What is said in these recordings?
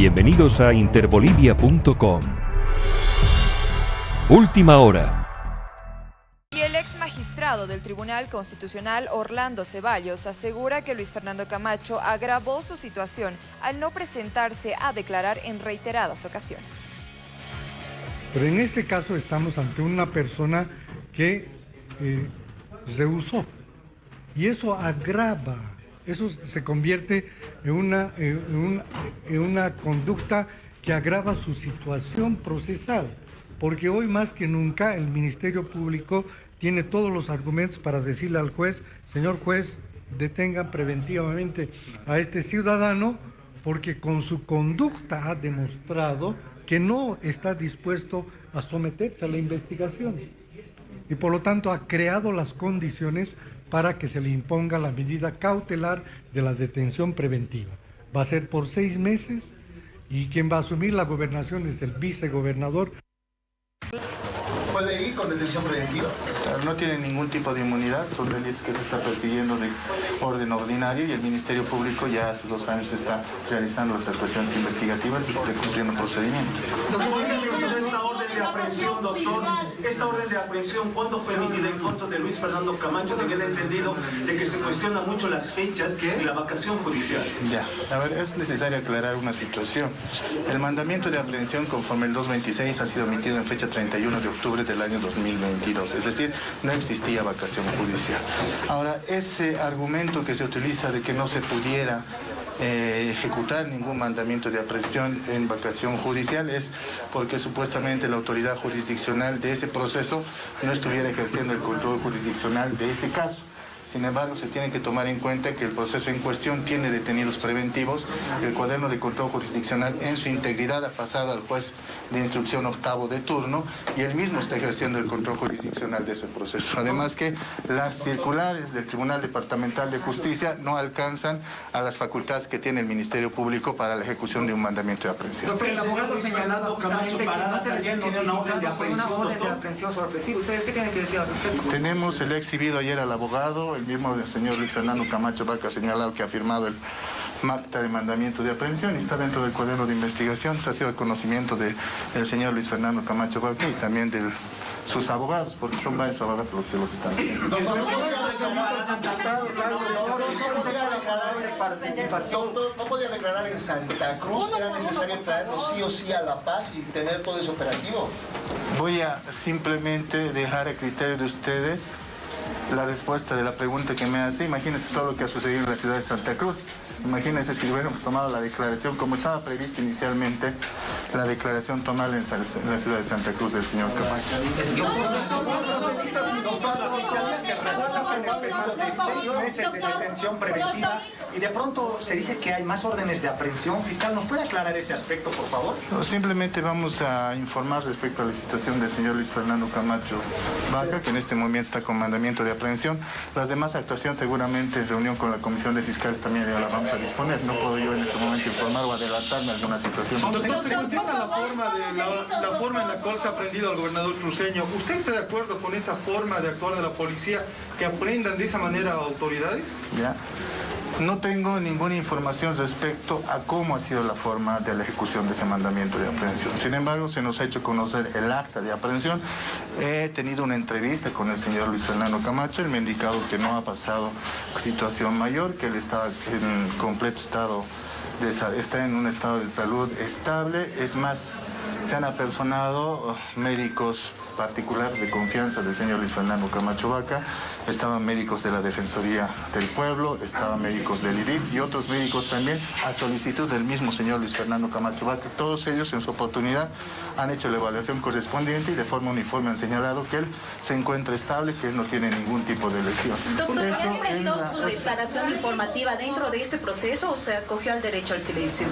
Bienvenidos a interbolivia.com. Última hora. Y el ex magistrado del Tribunal Constitucional, Orlando Ceballos, asegura que Luis Fernando Camacho agravó su situación al no presentarse a declarar en reiteradas ocasiones. Pero en este caso estamos ante una persona que rehusó, y eso agrava, eso se convierte en una conducta que agrava su situación procesal, porque hoy más que nunca el Ministerio Público tiene todos los argumentos para decirle al juez: señor juez, detenga preventivamente a este ciudadano, porque con su conducta ha demostrado que no está dispuesto a someterse a la investigación, y por lo tanto ha creado las condiciones para que se le imponga la medida cautelar de la detención preventiva. Va a ser por 6 meses, y quien va a asumir la gobernación es el vicegobernador. ¿Puede ir con detención preventiva? No tiene ningún tipo de inmunidad, son delitos que se está persiguiendo de orden ordinario, y el Ministerio Público ya hace 2 años está realizando las actuaciones investigativas y se está cumpliendo procedimiento. Esta orden de aprehensión, doctor, esta orden de aprehensión, ¿cuándo fue emitida en contra de Luis Fernando Camacho? Me queda entendido de que se cuestionan mucho las fechas de la vacación judicial. Ya, a ver, es necesario aclarar una situación. El mandamiento de aprehensión conforme el 226 ha sido emitido en fecha 31 de octubre del año 2022, es decir, no existía vacación judicial. Ahora, ese argumento que se utiliza de que no se pudiera ejecutar ningún mandamiento de aprehensión en vacación judicial es porque supuestamente la autoridad jurisdiccional de ese proceso no estuviera ejerciendo el control jurisdiccional de ese caso. Sin embargo, se tiene que tomar en cuenta que el proceso en cuestión tiene detenidos preventivos, el cuaderno de control jurisdiccional en su integridad ha pasado al juez de instrucción octavo de turno, y él mismo está ejerciendo el control jurisdiccional de ese proceso. Además que las circulares del Tribunal Departamental de Justicia no alcanzan a las facultades que tiene el Ministerio Público para la ejecución de un mandamiento de aprehensión. Doctor, el abogado señalado Camacho Parada también tiene una orden de aprehensión, sorpresiva. ¿Ustedes qué tienen que decir al respecto? Tenemos el exhibido ayer al abogado. El mismo señor Luis Fernando Camacho Vaca ha señalado que ha firmado el acta de mandamiento de aprehensión y está dentro del cuaderno de investigación. Se ha sido el conocimiento del señor Luis Fernando Camacho Vaca y también de sus abogados, porque son varios abogados los que los están haciendo. Doctor, ¿no podía declarar en Santa Cruz? ¿Era necesario traerlo sí o sí a La Paz y tener todo eso operativo? Voy a simplemente dejar a criterio de ustedes la respuesta de la pregunta que me hace. Imagínense todo lo que ha sucedido en la ciudad de Santa Cruz. Imagínense si hubiéramos tomado la declaración como estaba previsto inicialmente, la declaración tomada en la ciudad de Santa Cruz del señor Camacho. Doctor, la Fiscalía se recuerda que en el periodo de 6 meses de detención preventiva y de pronto se dice que hay más órdenes de aprehensión. Fiscal, ¿nos puede aclarar ese aspecto, por favor? No, simplemente vamos a informar respecto a la situación del señor Luis Fernando Camacho Vaca, que en este momento está con mandamiento de aprehensión. Las demás actuaciones seguramente en reunión con la Comisión de Fiscales también ya la vamos a disponer. No puedo yo en este momento informar o adelantarme alguna situación. Doctor, se cuestiona la forma en la cual se ha aprendido al gobernador cruceño. ¿Usted está de acuerdo con esa forma de actuar de la policía, que aprendan de esa manera a autoridades? Ya. No tengo ninguna información respecto a cómo ha sido la forma de la ejecución de ese mandamiento de aprehensión. Sin embargo, se nos ha hecho conocer el acta de aprehensión. He tenido una entrevista con el señor Luis Fernando Camacho. Él me ha indicado que no ha pasado situación mayor, que él está en completo estado está en un estado de salud estable. Es más, se han apersonado médicos particulares de confianza del señor Luis Fernando Camacho Vaca, estaban médicos de la Defensoría del Pueblo, estaban médicos del IDIF y otros médicos también a solicitud del mismo señor Luis Fernando Camacho Vaca. Todos ellos en su oportunidad han hecho la evaluación correspondiente y de forma uniforme han señalado que él se encuentra estable, que él no tiene ningún tipo de lesión. Doctor, ¿él prestó su declaración informativa dentro de este proceso o se acogió al derecho al silencio?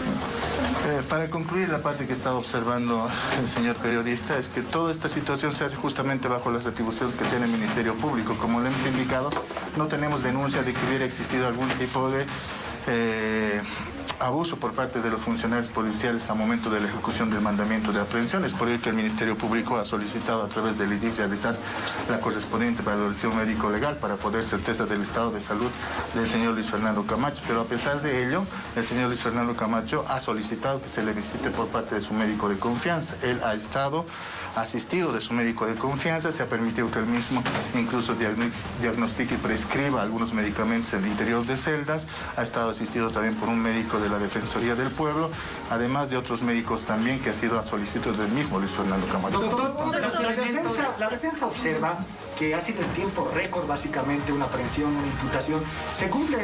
Para concluir la parte que estaba observando el señor periodista, es que toda esta situación se hace justamente bajo las atribuciones que tiene el Ministerio Público. Como le hemos indicado, no tenemos denuncia de que hubiera existido algún tipo de abuso por parte de los funcionarios policiales al momento de la ejecución del mandamiento de aprehensión. Es por ello que el Ministerio Público ha solicitado a través del IDIF realizar la correspondiente valoración médico-legal para poder certeza del estado de salud del señor Luis Fernando Camacho. Pero a pesar de ello, el señor Luis Fernando Camacho ha solicitado que se le visite por parte de su médico de confianza. Él ha estado asistido de su médico de confianza, se ha permitido que él mismo incluso diagnostique y prescriba algunos medicamentos en el interior de celdas, ha estado asistido también por un médico de la Defensoría del Pueblo, además de otros médicos también que ha sido a solicitud del mismo Luis Fernando Camacho. Doctor, la defensa observa que ha sido en tiempo récord básicamente una aprehensión, una imputación. ¿Se cumple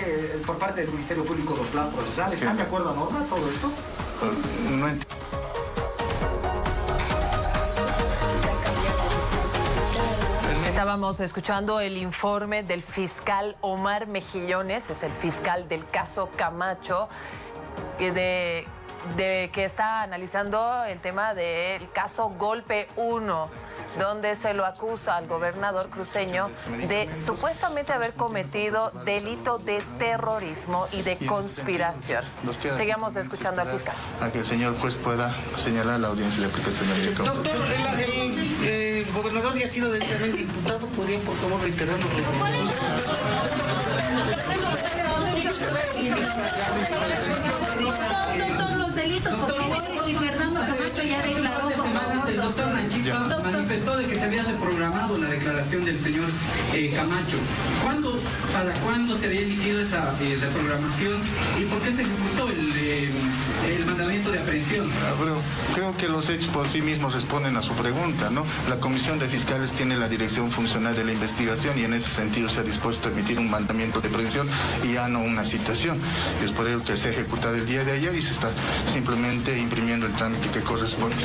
por parte del Ministerio Público los plazos procesales? ¿Están de acuerdo a norma todo esto? No entiendo. Estábamos escuchando el informe del fiscal Omar Mejillones, es el fiscal del caso Camacho, que está analizando el tema del caso Golpe 1, donde se lo acusa al gobernador cruceño de supuestamente haber cometido delito de terrorismo y de conspiración. Sigamos escuchando al fiscal. A que el señor juez pueda señalar la audiencia de aplicación de la causa. Doctor, el gobernador ya ha sido debidamente imputado. ¿Podría, por favor, reiterarlo? Doctor, los delitos por Luis Fernando Camacho ya declaró como... El doctor Nanchito manifestó de que se había reprogramado la declaración del señor Camacho. ¿Para cuándo se había emitido esa reprogramación y por qué se ejecutó el mandamiento de aprehensión? Creo que los hechos por sí mismos responden a su pregunta, ¿no? La Comisión de Fiscales tiene la dirección funcional de la investigación y en ese sentido se ha dispuesto a emitir un mandamiento de aprehensión y ya no una citación. Es por ello que se ha ejecutado el día de ayer y se está simplemente imprimiendo el trámite que corresponde.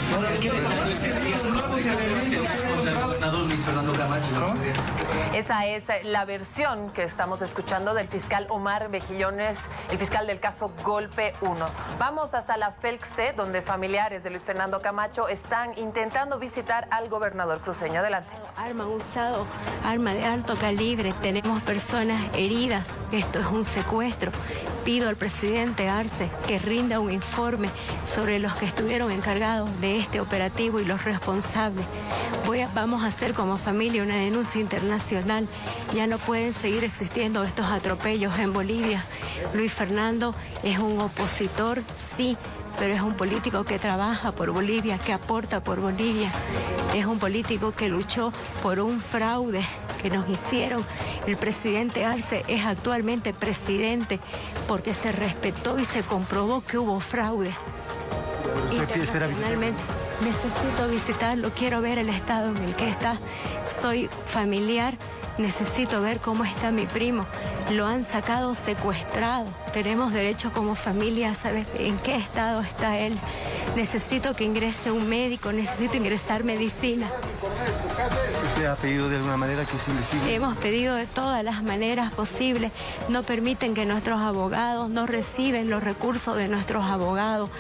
Esa es la versión que estamos escuchando del fiscal Omar Mejillones, el fiscal del caso Golpe 1. Vamos hasta la FELCSE, donde familiares de Luis Fernando Camacho están intentando visitar al gobernador cruceño. Adelante. Arma usado, arma de alto calibre, tenemos personas heridas, esto es un secuestro. Pido al presidente Arce que rinda un informe sobre los que estuvieron encargados de este operativo y los responsables. Vamos a hacer como familia una denuncia internacional. Ya no pueden seguir existiendo estos atropellos en Bolivia. Luis Fernando es un opositor, sí, pero es un político que trabaja por Bolivia, que aporta por Bolivia. Es un político que luchó por un fraude que nos hicieron. El presidente Arce es actualmente presidente porque se respetó y se comprobó que hubo fraude. Internacionalmente. Necesito visitarlo, quiero ver el estado en el que está. Soy familiar, necesito ver cómo está mi primo. Lo han sacado secuestrado. Tenemos derecho como familia a saber en qué estado está él. Necesito que ingrese un médico, necesito ingresar medicina. ¿Usted ha pedido de alguna manera que se investigue? Hemos pedido de todas las maneras posibles. No permiten que nuestros abogados, no reciben los recursos de nuestros abogados.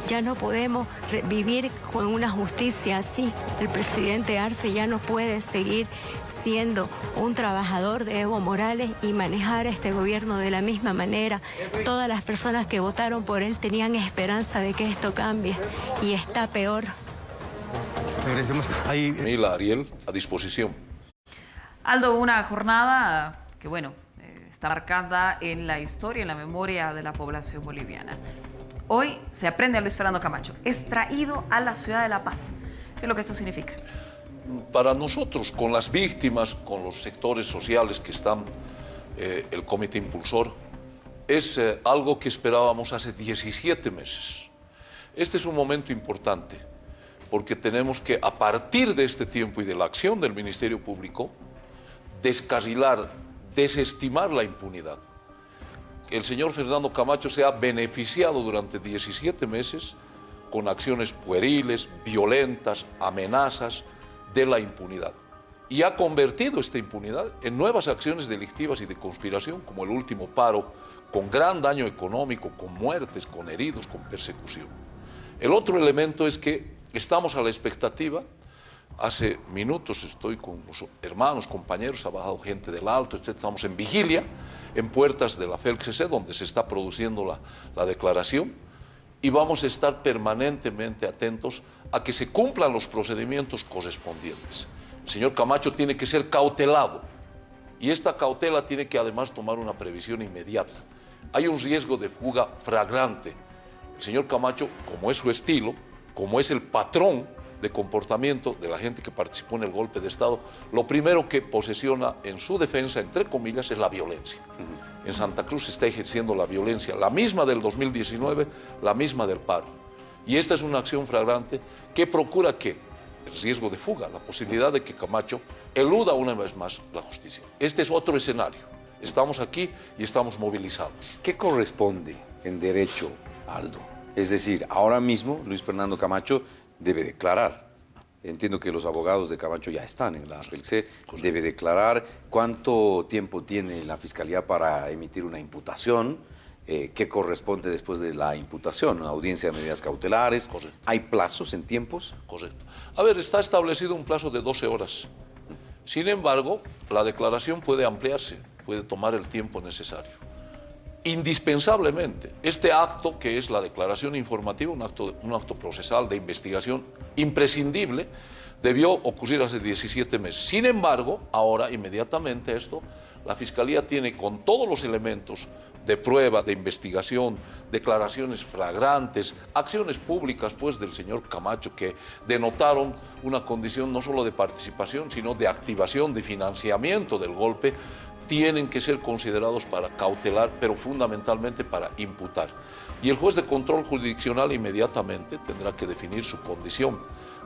Ya no podemos vivir con una justicia así. El presidente Arce ya no puede seguir siendo un trabajador de Evo Morales y manejar este gobierno de la misma manera. Todas las personas que votaron por él tenían esperanza de que esto cambie y está peor. Agradecemos. Mila Ariel, a disposición. Aldo, una jornada que, bueno, está marcada en la historia, en la memoria de la población boliviana. Hoy se aprende a Luis Fernando Camacho, es traído a la ciudad de La Paz. ¿Qué es lo que esto significa? Para nosotros, con las víctimas, con los sectores sociales que están, el comité impulsor, es algo que esperábamos hace 17 meses. Este es un momento importante, porque tenemos que, a partir de este tiempo y de la acción del Ministerio Público, descarrilar, desestimar la impunidad. El señor Fernando Camacho se ha beneficiado durante 17 meses con acciones pueriles, violentas, amenazas de la impunidad. Y ha convertido esta impunidad en nuevas acciones delictivas y de conspiración, como el último paro, con gran daño económico, con muertes, con heridos, con persecución. El otro elemento es que estamos a la expectativa. Hace minutos estoy con los hermanos, compañeros, ha bajado gente del Alto, etc. Estamos en vigilia. en puertas de la FELCC, donde se está produciendo la declaración, y vamos a estar permanentemente atentos a que se cumplan los procedimientos correspondientes. El señor Camacho tiene que ser cautelado, y esta cautela tiene que además tomar una previsión inmediata. Hay un riesgo de fuga flagrante. El señor Camacho, como es su estilo, como es el patrón de comportamiento de la gente que participó en el golpe de Estado, lo primero que posesiona en su defensa, entre comillas, es la violencia. En Santa Cruz se está ejerciendo la violencia, la misma del 2019, la misma del paro. Y esta es una acción flagrante que procura que el riesgo de fuga, la posibilidad de que Camacho eluda una vez más la justicia. Este es otro escenario. Estamos aquí y estamos movilizados. ¿Qué corresponde en derecho, Aldo? Es decir, ahora mismo Luis Fernando Camacho debe declarar. Entiendo que los abogados de Camacho ya están en la FELCC. Debe declarar cuánto tiempo tiene la Fiscalía para emitir una imputación, qué corresponde después de la imputación, una audiencia de medidas cautelares. Correcto. ¿Hay plazos en tiempos? Correcto. A ver, está establecido un plazo de 12 horas. Sin embargo, la declaración puede ampliarse, puede tomar el tiempo necesario. Indispensablemente, este acto, que es la declaración informativa, un acto procesal de investigación imprescindible, debió ocurrir hace 17 meses. Sin embargo, ahora, inmediatamente esto, la Fiscalía tiene con todos los elementos de prueba, de investigación, declaraciones flagrantes, acciones públicas pues del señor Camacho que denotaron una condición no solo de participación, sino de activación, de financiamiento del golpe, tienen que ser considerados para cautelar, pero fundamentalmente para imputar. Y el juez de control jurisdiccional inmediatamente tendrá que definir su condición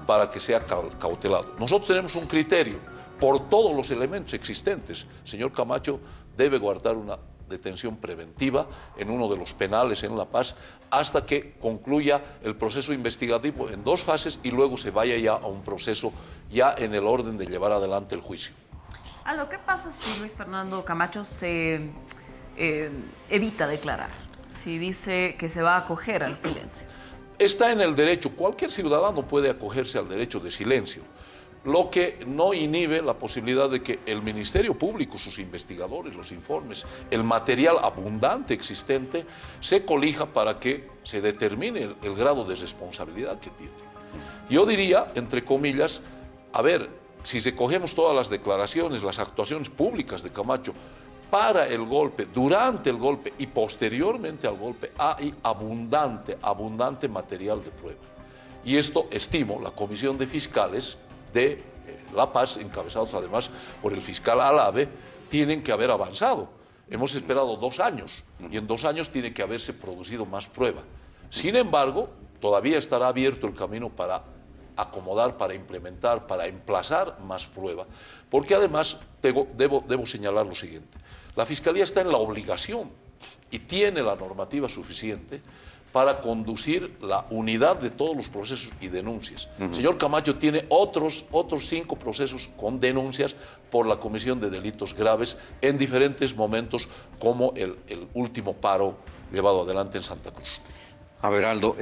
para que sea cautelado. Nosotros tenemos un criterio por todos los elementos existentes. El señor Camacho debe guardar una detención preventiva en uno de los penales en La Paz hasta que concluya el proceso investigativo en 2 fases y luego se vaya ya a un proceso ya en el orden de llevar adelante el juicio. Aldo, ¿qué pasa si Luis Fernando Camacho se evita declarar? Si dice que se va a acoger al silencio. Está en el derecho, cualquier ciudadano puede acogerse al derecho de silencio, lo que no inhibe la posibilidad de que el Ministerio Público, sus investigadores, los informes, el material abundante existente, se colija para que se determine el grado de responsabilidad que tiene. Yo diría, entre comillas, a ver, si recogemos todas las declaraciones, las actuaciones públicas de Camacho para el golpe, durante el golpe y posteriormente al golpe, hay abundante material de prueba. Y esto, estimo, la Comisión de Fiscales de La Paz, encabezados además por el fiscal Alave, tienen que haber avanzado. Hemos esperado 2 años y en 2 años tiene que haberse producido más prueba. Sin embargo, todavía estará abierto el camino para acomodar, para implementar, para emplazar más prueba, porque además debo señalar lo siguiente: la Fiscalía está en la obligación y tiene la normativa suficiente para conducir la unidad de todos los procesos y denuncias. El señor Camacho tiene otros 5 procesos con denuncias por la comisión de delitos graves en diferentes momentos, como el último paro llevado adelante en Santa Cruz. A ver, Aldo,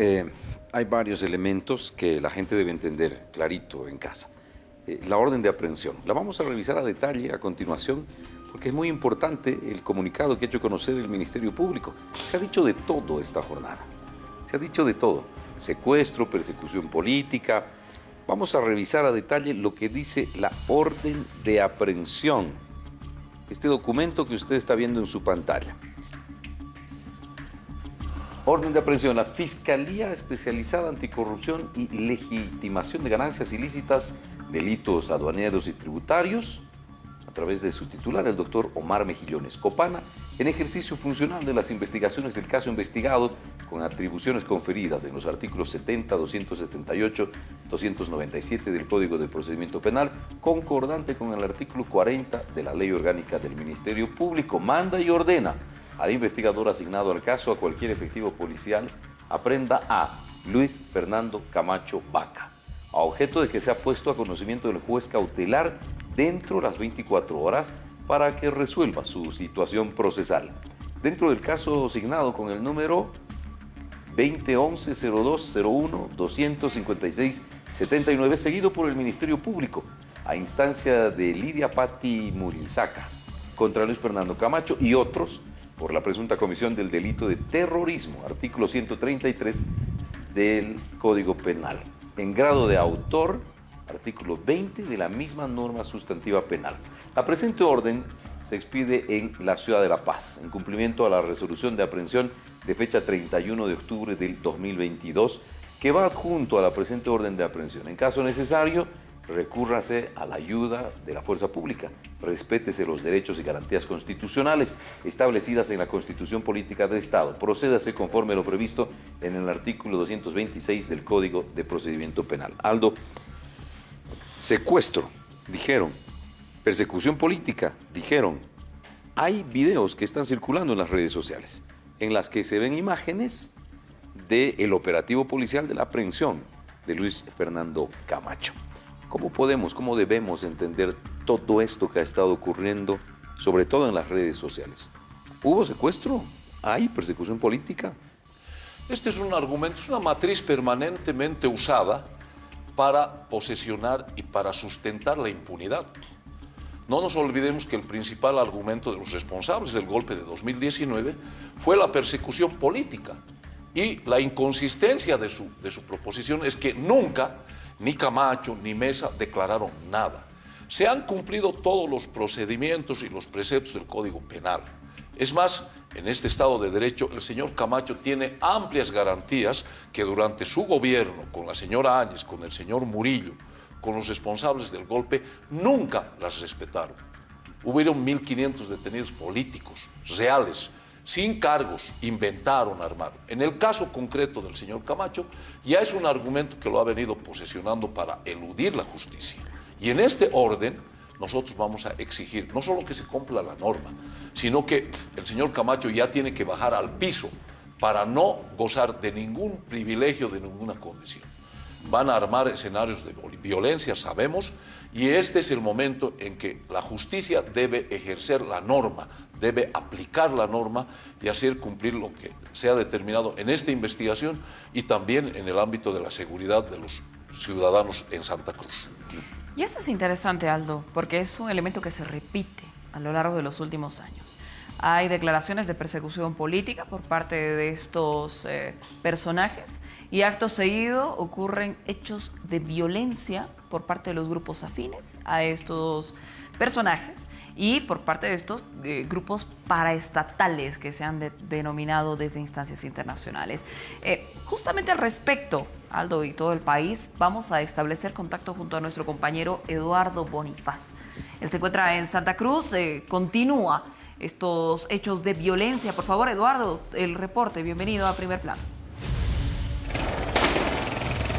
hay varios elementos que la gente debe entender clarito en casa. La orden de aprehensión, la vamos a revisar a detalle a continuación, porque es muy importante el comunicado que ha hecho conocer el Ministerio Público. Se ha dicho de todo esta jornada, se ha dicho de todo: secuestro, persecución política. Vamos a revisar a detalle lo que dice la orden de aprehensión, este documento que usted está viendo en su pantalla. Orden de aprehensión: la Fiscalía Especializada Anticorrupción y Legitimación de Ganancias Ilícitas, Delitos Aduaneros y Tributarios, a través de su titular, el doctor Omar Mejillones Copana, en ejercicio funcional de las investigaciones del caso investigado, con atribuciones conferidas en los artículos 70, 278, 297 del Código de Procedimiento Penal, concordante con el artículo 40 de la Ley Orgánica del Ministerio Público, manda y ordena al investigador asignado al caso, a cualquier efectivo policial, aprenda a Luis Fernando Camacho Vaca, a objeto de que sea puesto a conocimiento del juez cautelar dentro de las 24 horas para que resuelva su situación procesal. Dentro del caso asignado con el número 2011-0201-256-79, seguido por el Ministerio Público, a instancia de Lidia Patti Murizaca, contra Luis Fernando Camacho y otros por la presunta comisión del delito de terrorismo, artículo 133 del Código Penal. En grado de autor, artículo 20 de la misma norma sustantiva penal. La presente orden se expide en la ciudad de La Paz, en cumplimiento a la resolución de aprehensión de fecha 31 de octubre del 2022, que va adjunto a la presente orden de aprehensión. En caso necesario, recúrrase a la ayuda de la fuerza pública, respétese los derechos y garantías constitucionales establecidas en la Constitución Política del Estado, procédase conforme a lo previsto en el artículo 226 del Código de Procedimiento Penal. Aldo, secuestro, dijeron, persecución política, dijeron. Hay videos que están circulando en las redes sociales en las que se ven imágenes del operativo policial de la aprehensión de Luis Fernando Camacho. ¿Cómo debemos entender todo esto que ha estado ocurriendo, sobre todo en las redes sociales? ¿Hubo secuestro? ¿Hay persecución política? Este es un argumento, es una matriz permanentemente usada para posesionar y para sustentar la impunidad. No nos olvidemos que el principal argumento de los responsables del golpe de 2019 fue la persecución política. Y la inconsistencia de su proposición es que nunca ni Camacho ni Mesa declararon nada. Se han cumplido todos los procedimientos y los preceptos del Código Penal. Es más, en este Estado de Derecho, el señor Camacho tiene amplias garantías que durante su gobierno, con la señora Áñez, con el señor Murillo, con los responsables del golpe, nunca las respetaron. Hubieron 1.500 detenidos políticos, reales, sin cargos, inventaron, armaron. En el caso concreto del señor Camacho, ya es un argumento que lo ha venido posesionando para eludir la justicia. Y en este orden, nosotros vamos a exigir no solo que se cumpla la norma, sino que el señor Camacho ya tiene que bajar al piso para no gozar de ningún privilegio, de ninguna condición. Van a armar escenarios de violencia, sabemos, y este es el momento en que la justicia debe ejercer la norma, debe aplicar la norma y hacer cumplir lo que sea determinado en esta investigación y también en el ámbito de la seguridad de los ciudadanos en Santa Cruz. Y eso es interesante, Aldo, porque es un elemento que se repite a lo largo de los últimos años. Hay declaraciones de persecución política por parte de estos personajes y acto seguido ocurren hechos de violencia por parte de los grupos afines a estos personajes y por parte de estos grupos paraestatales que se han denominado desde instancias internacionales. Justamente al respecto, Aldo y todo el país, vamos a establecer contacto junto a nuestro compañero Eduardo Bonifaz. Él se encuentra en Santa Cruz, continúa estos hechos de violencia. Por favor, Eduardo, el reporte. Bienvenido a Primer Plano.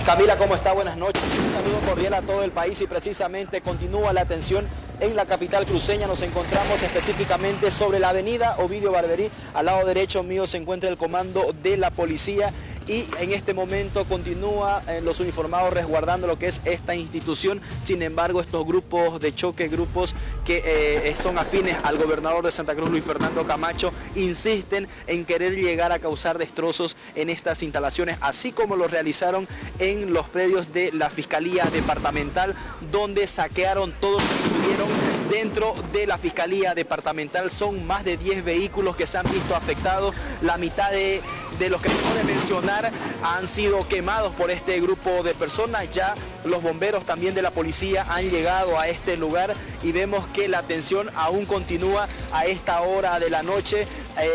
Camila, ¿cómo está? Buenas noches. Un saludo cordial a todo el país y precisamente continúa la tensión en la capital cruceña. Nos encontramos específicamente sobre la avenida Ovidio Barberí. Al lado derecho mío se encuentra el comando de la policía y en este momento continúa los uniformados resguardando lo que es esta institución. Sin embargo, estos grupos de choque, grupos que son afines al gobernador de Santa Cruz, Luis Fernando Camacho, insisten en querer llegar a causar destrozos en estas instalaciones, así como lo realizaron en los predios de la Fiscalía Departamental, donde saquearon todo lo que estuvieron dentro de la Fiscalía Departamental. Son más de 10 vehículos que se han visto afectados. La mitad de los que acabo de mencionar han sido quemados por este grupo de personas. Ya los bomberos también de la policía han llegado a este lugar y vemos que la tensión aún continúa a esta hora de la noche.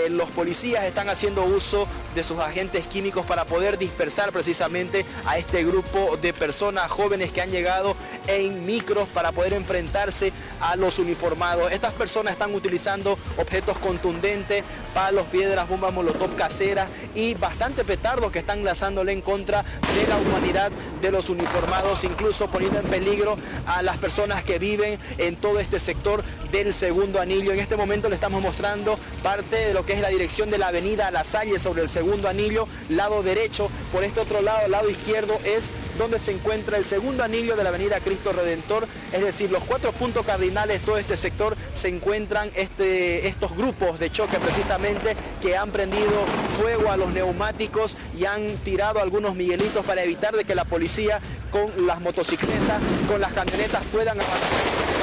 Los policías están haciendo uso de sus agentes químicos para poder dispersar precisamente a este grupo de personas jóvenes que han llegado en micros para poder enfrentarse a los uniformados. Estas personas están utilizando objetos contundentes, palos, piedras, bombas molotov caseras y bastante petardos que están lanzándole en contra de la humanidad de los uniformados, incluso poniendo en peligro a las personas que viven en todo este sector del Segundo Anillo. En este momento le estamos mostrando parte de lo que es la dirección de la avenida La Salle sobre el Segundo Anillo, lado derecho. Por este otro lado, lado izquierdo, es donde se encuentra el Segundo Anillo de la avenida Cristo Redentor. Es decir, los 4 puntos cardinales de todo este sector se encuentran estos grupos de choque precisamente que han prendido fuego a los neumáticos y han tirado algunos miguelitos para evitar de que la policía con las motocicletas, con las camionetas puedan avanzar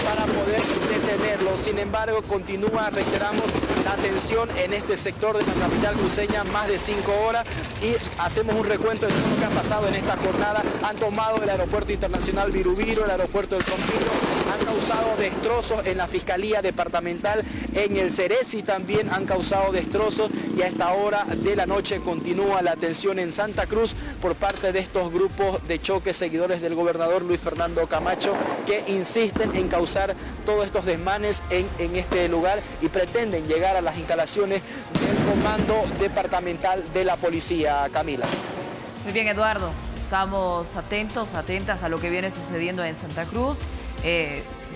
para para poder detenerlo. Sin embargo, continúa, reiteramos, la tensión en este sector de la capital cruceña, más de 5 horas, y hacemos un recuento de todo lo que ha pasado en esta jornada. Han tomado el aeropuerto internacional Virubiru, el aeropuerto del Conquillo, han causado destrozos en la Fiscalía Departamental, en el Ceresi también han causado destrozos, y a esta hora de la noche continúa la tensión en Santa Cruz por parte de estos grupos de choque seguidores del gobernador Luis Fernando Camacho, que insisten en causar todos estos desmanes en este lugar y pretenden llegar a las instalaciones del Comando Departamental de la Policía. Camila. Muy bien, Eduardo. Estamos atentas a lo que viene sucediendo en Santa Cruz.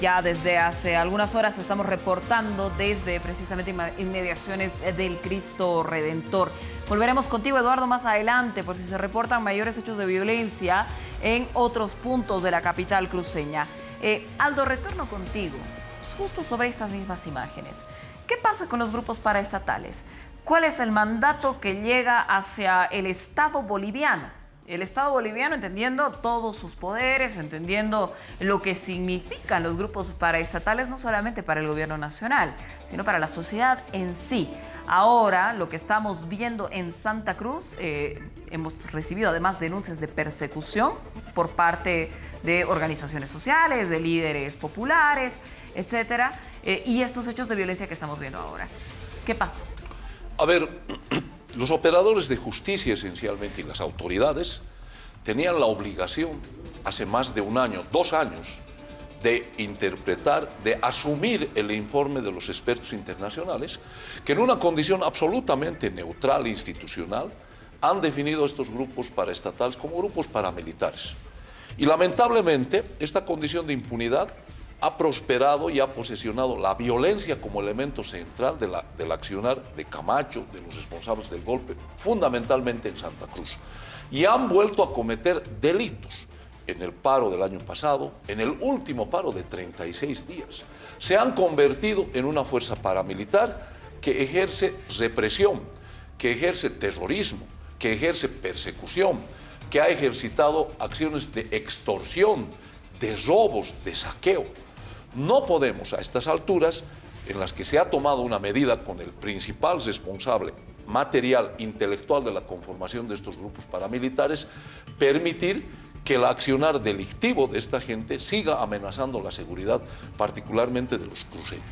Ya desde hace algunas horas estamos reportando desde precisamente inmediaciones del Cristo Redentor. Volveremos contigo, Eduardo, más adelante por si se reportan mayores hechos de violencia en otros puntos de la capital cruceña. Aldo, retorno contigo, justo sobre estas mismas imágenes. ¿Qué pasa con los grupos paraestatales? ¿Cuál es el mandato que llega hacia el Estado boliviano? El Estado boliviano entendiendo todos sus poderes, entendiendo lo que significan los grupos paraestatales, no solamente para el gobierno nacional, sino para la sociedad en sí. Ahora, lo que estamos viendo en Santa Cruz, hemos recibido además denuncias de persecución por parte de organizaciones sociales, de líderes populares, etcétera, y estos hechos de violencia que estamos viendo ahora. ¿Qué pasa? A ver, los operadores de justicia esencialmente y las autoridades tenían la obligación hace más de un año, 2 años, de interpretar, de asumir el informe de los expertos internacionales que en una condición absolutamente neutral e institucional han definido estos grupos paraestatales como grupos paramilitares. Y lamentablemente esta condición de impunidad ha prosperado y ha posesionado la violencia como elemento central del accionar de Camacho, de los responsables del golpe, fundamentalmente en Santa Cruz. Y han vuelto a cometer delitos en el paro del año pasado, en el último paro de 36 días. Se han convertido en una fuerza paramilitar que ejerce represión, que ejerce terrorismo, que ejerce persecución, que ha ejercitado acciones de extorsión, de robos, de saqueo. No podemos a estas alturas, en las que se ha tomado una medida con el principal responsable material, intelectual de la conformación de estos grupos paramilitares, permitir que el accionar delictivo de esta gente siga amenazando la seguridad, particularmente de los cruceños.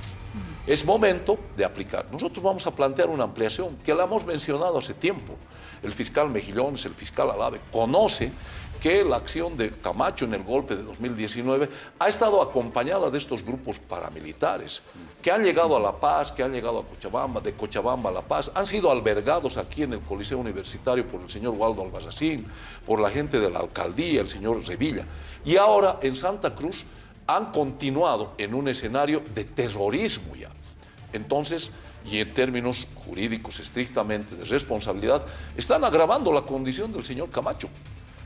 Es momento de aplicar. Nosotros vamos a plantear una ampliación que la hemos mencionado hace tiempo. El fiscal Mejillones, el fiscal Alave, conoce que la acción de Camacho en el golpe de 2019 ha estado acompañada de estos grupos paramilitares que han llegado a La Paz, que han llegado a Cochabamba, de Cochabamba a La Paz, han sido albergados aquí en el Coliseo Universitario por el señor Waldo Albarracín, por la gente de la alcaldía, el señor Revilla, y ahora en Santa Cruz han continuado en un escenario de terrorismo ya. Entonces, y en términos jurídicos estrictamente de responsabilidad, están agravando la condición del señor Camacho,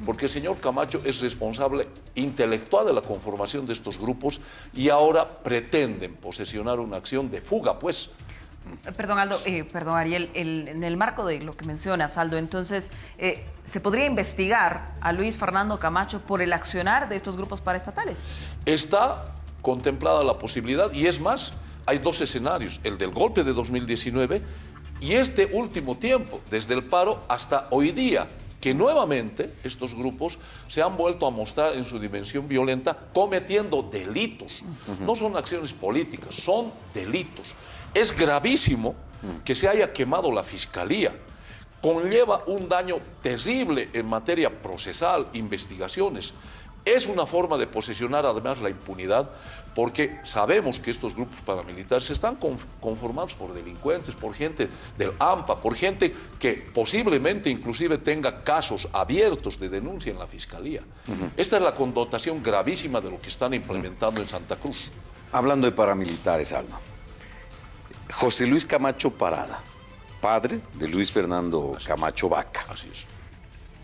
porque el señor Camacho es responsable intelectual de la conformación de estos grupos y ahora pretenden posesionar una acción de fuga, pues. Perdón, Aldo, perdón, Ariel, en el marco de lo que mencionas, Aldo, entonces, ¿se podría investigar a Luis Fernando Camacho por el accionar de estos grupos paraestatales? Está contemplada la posibilidad, y es más, hay 2 escenarios, el del golpe de 2019 y este último tiempo, desde el paro hasta hoy día, que nuevamente estos grupos se han vuelto a mostrar en su dimensión violenta cometiendo delitos. No son acciones políticas, son delitos. Es gravísimo que se haya quemado la Fiscalía. Conlleva un daño terrible en materia procesal, investigaciones. Es una forma de posesionar además la impunidad, porque sabemos que estos grupos paramilitares están conformados por delincuentes, por gente del AMPA, por gente que posiblemente inclusive tenga casos abiertos de denuncia en la Fiscalía. Esta es la connotación gravísima de lo que están implementando en Santa Cruz. Hablando de paramilitares, Aldo. José Luis Camacho Parada, padre de Luis Fernando Camacho Vaca. Así es.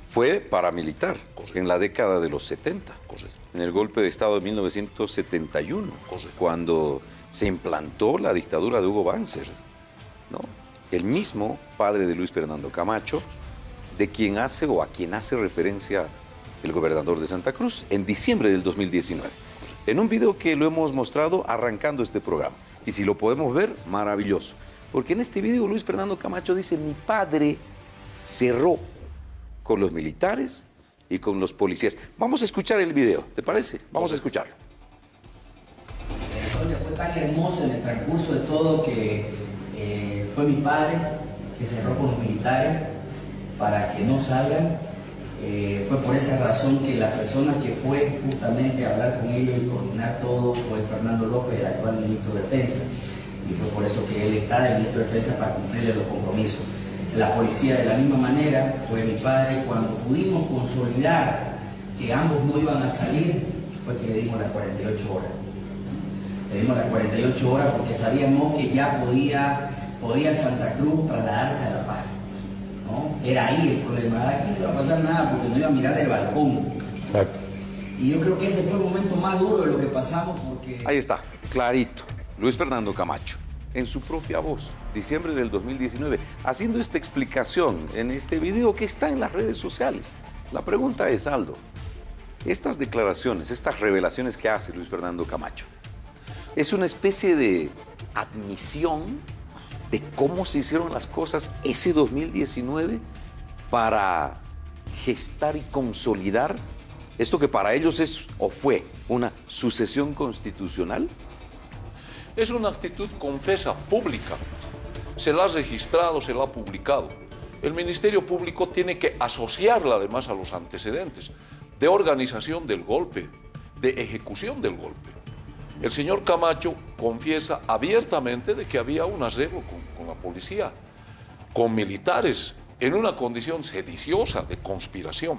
Fue paramilitar en la década de los 70, en el golpe de Estado de 1971, cuando se implantó la dictadura de Hugo Banzer, ¿no? El mismo padre de Luis Fernando Camacho, de quien hace o a quien hace referencia el gobernador de Santa Cruz en diciembre del 2019. en un video que lo hemos mostrado arrancando este programa. Y si lo podemos ver, maravilloso. Porque en este video Luis Fernando Camacho dice: mi padre cerró con los militares y con los policías. Vamos a escuchar el video, ¿te parece? Vamos a escucharlo. Fue tan hermoso en el transcurso de todo que fue mi padre que cerró con los militares para que no salgan. Fue por esa razón que la persona que fue justamente a hablar con ellos y coordinar todo fue Fernando López, el actual ministro de Defensa. Y fue por eso que él está de ministro de Defensa para cumplirle los compromisos. La policía, de la misma manera, fue mi padre. Cuando pudimos consolidar que ambos no iban a salir, fue que le dimos las 48 horas. Le dimos las 48 horas porque sabíamos que ya podía Santa Cruz trasladarse a La Paz, ¿no? Era ahí el problema. Aquí no iba a pasar nada porque no iba a mirar del balcón. Exacto. Y yo creo que ese fue el momento más duro de lo que pasamos porque... Ahí está, clarito. Luis Fernando Camacho, en su propia voz, diciembre del 2019, haciendo esta explicación en este video que está en las redes sociales. La pregunta es, Aldo, estas declaraciones, estas revelaciones que hace Luis Fernando Camacho, ¿es una especie de admisión de cómo se hicieron las cosas ese 2019 para gestar y consolidar esto que para ellos es o fue una sucesión constitucional? Es una actitud confesa, pública. Se la ha registrado, se la ha publicado. El Ministerio Público tiene que asociarla además a los antecedentes de organización del golpe, de ejecución del golpe. El señor Camacho confiesa abiertamente de que había un arreglo con la policía, con militares, en una condición sediciosa de conspiración.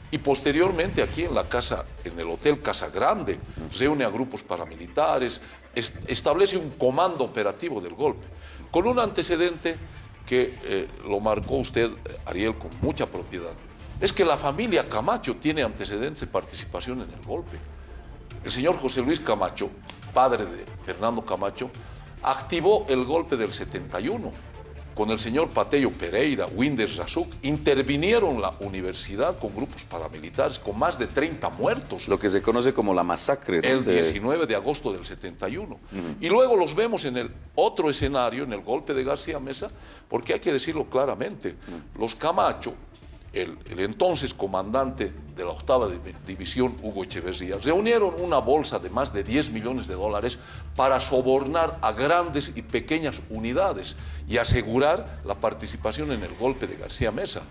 Y posteriormente aquí en la casa, en el Hotel Casa Grande, reúne a grupos paramilitares, establece un comando operativo del golpe, con un antecedente que lo marcó usted, Ariel, con mucha propiedad. Es que la familia Camacho tiene antecedentes de participación en el golpe. El señor José Luis Camacho, padre de Fernando Camacho, activó el golpe del 71. Con el señor Patello Pereira, Winder Razuk, intervinieron la universidad con grupos paramilitares, con más de 30 muertos. Lo que se conoce como la masacre, ¿no? El 19 de agosto del 71. Y luego los vemos en el otro escenario, en el golpe de García Mesa, porque hay que decirlo claramente, los Camacho, el entonces comandante de la 8ª División, Hugo Echeverría, reunieron una bolsa de más de 10 millones de dólares para sobornar a grandes y pequeñas unidades y asegurar la participación en el golpe de García Mesa.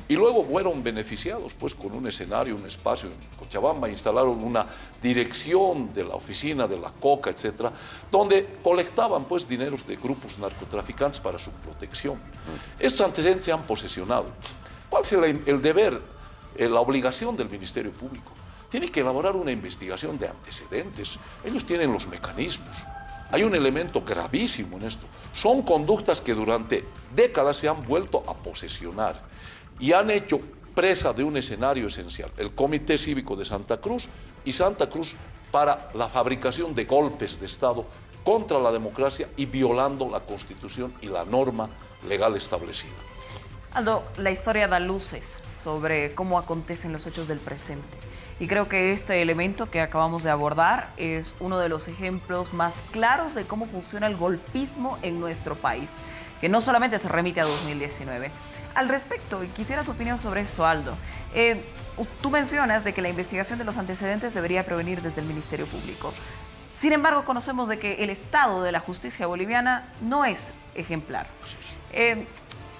Y luego fueron beneficiados pues con un escenario, un espacio en Cochabamba, instalaron una dirección de la oficina de la coca, etcétera, donde colectaban pues dineros de grupos narcotraficantes para su protección. Estos antecedentes se han posesionado. ¿Cuál es el deber, la obligación del Ministerio Público? Tiene que elaborar una investigación de antecedentes. Ellos tienen los mecanismos. Hay un elemento gravísimo en esto. Son conductas que durante décadas se han vuelto a posesionar y han hecho presa de un escenario esencial, el Comité Cívico de Santa Cruz y Santa Cruz para la fabricación de golpes de Estado contra la democracia y violando la Constitución y la norma legal establecida. Aldo, la historia da luces sobre cómo acontecen los hechos del presente. Y creo que este elemento que acabamos de abordar es uno de los ejemplos más claros de cómo funciona el golpismo en nuestro país, que no solamente se remite a 2019. Al respecto, y quisiera tu opinión sobre esto, Aldo, tú mencionas de que la investigación de los antecedentes debería provenir desde el Ministerio Público. Sin embargo, conocemos de que el estado de la justicia boliviana no es ejemplar.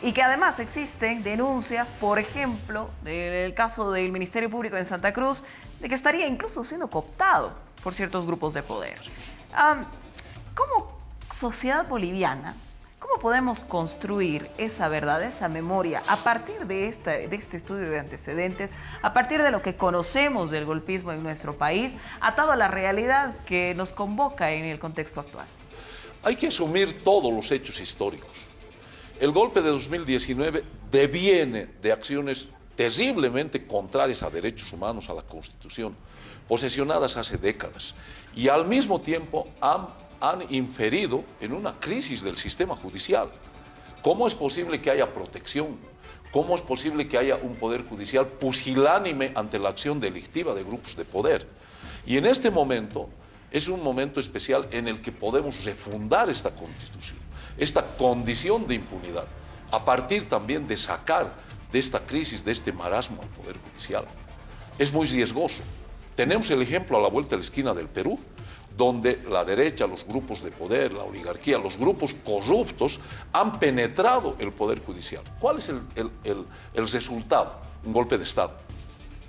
Y que además existen denuncias, por ejemplo, del caso del Ministerio Público en Santa Cruz, de que estaría incluso siendo cooptado por ciertos grupos de poder. Como sociedad boliviana, ¿cómo podemos construir esa verdad, esa memoria, a partir de este estudio de antecedentes, a partir de lo que conocemos del golpismo en nuestro país, atado a la realidad que nos convoca en el contexto actual? Hay que asumir todos los hechos históricos. El golpe de 2019 deviene de acciones terriblemente contrarias a derechos humanos, a la Constitución, posesionadas hace décadas, y al mismo tiempo han inferido en una crisis del sistema judicial. ¿Cómo es posible que haya protección? ¿Cómo es posible que haya un poder judicial pusilánime ante la acción delictiva de grupos de poder? Y en este momento es un momento especial en el que podemos refundar esta Constitución, esta condición de impunidad, a partir también de sacar de esta crisis, de este marasmo al Poder Judicial. Es muy riesgoso. Tenemos el ejemplo a la vuelta de la esquina del Perú, donde la derecha, los grupos de poder, la oligarquía, los grupos corruptos han penetrado el Poder Judicial. ¿Cuál es el resultado? Un golpe de Estado.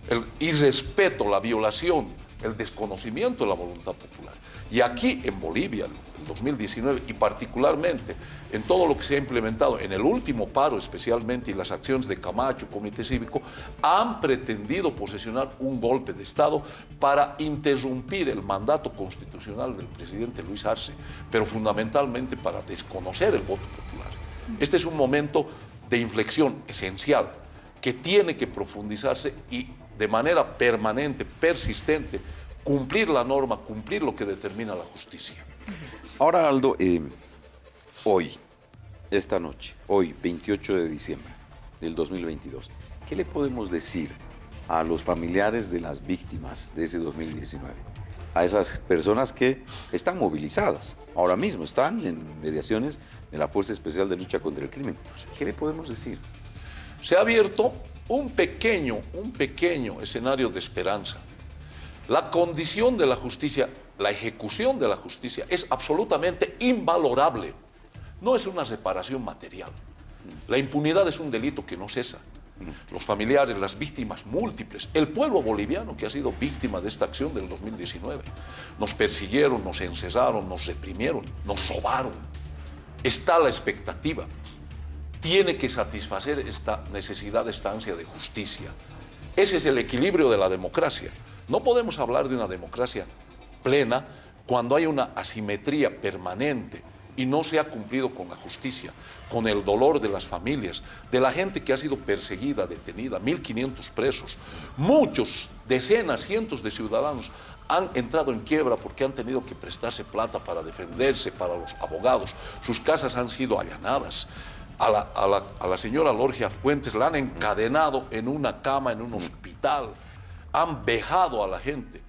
El irrespeto, la violación, el desconocimiento de la voluntad popular. Y aquí en Bolivia, en 2019, y particularmente en todo lo que se ha implementado en el último paro, especialmente en las acciones de Camacho, Comité Cívico, han pretendido posesionar un golpe de Estado para interrumpir el mandato constitucional del presidente Luis Arce, pero fundamentalmente para desconocer el voto popular. Este es un momento de inflexión esencial que tiene que profundizarse y de manera permanente, persistente, cumplir la norma, cumplir lo que determina la justicia. Ahora, Aldo, hoy, esta noche, hoy, 28 de diciembre del 2022, ¿qué le podemos decir a los familiares de las víctimas de ese 2019? A esas personas que están movilizadas, ahora mismo están en mediaciones de la Fuerza Especial de Lucha contra el Crimen. ¿Qué le podemos decir? Se ha abierto un pequeño escenario de esperanza. La condición de la justicia, la ejecución de la justicia es absolutamente invalorable. No es una reparación material. La impunidad es un delito que no cesa. Los familiares, las víctimas múltiples, el pueblo boliviano que ha sido víctima de esta acción del 2019, nos persiguieron, nos encerraron, nos reprimieron, nos robaron. Está la expectativa. Tiene que satisfacer esta necesidad, esta ansia de justicia. Ese es el equilibrio de la democracia. No podemos hablar de una democracia plena cuando hay una asimetría permanente y no se ha cumplido con la justicia, con el dolor de las familias, de la gente que ha sido perseguida, detenida, 1.500 presos. Muchos, decenas, cientos de ciudadanos han entrado en quiebra porque han tenido que prestarse plata para defenderse, para los abogados. Sus casas han sido allanadas. A la señora Lorgia Fuentes la han encadenado en una cama, en un hospital. Han vejado a la gente.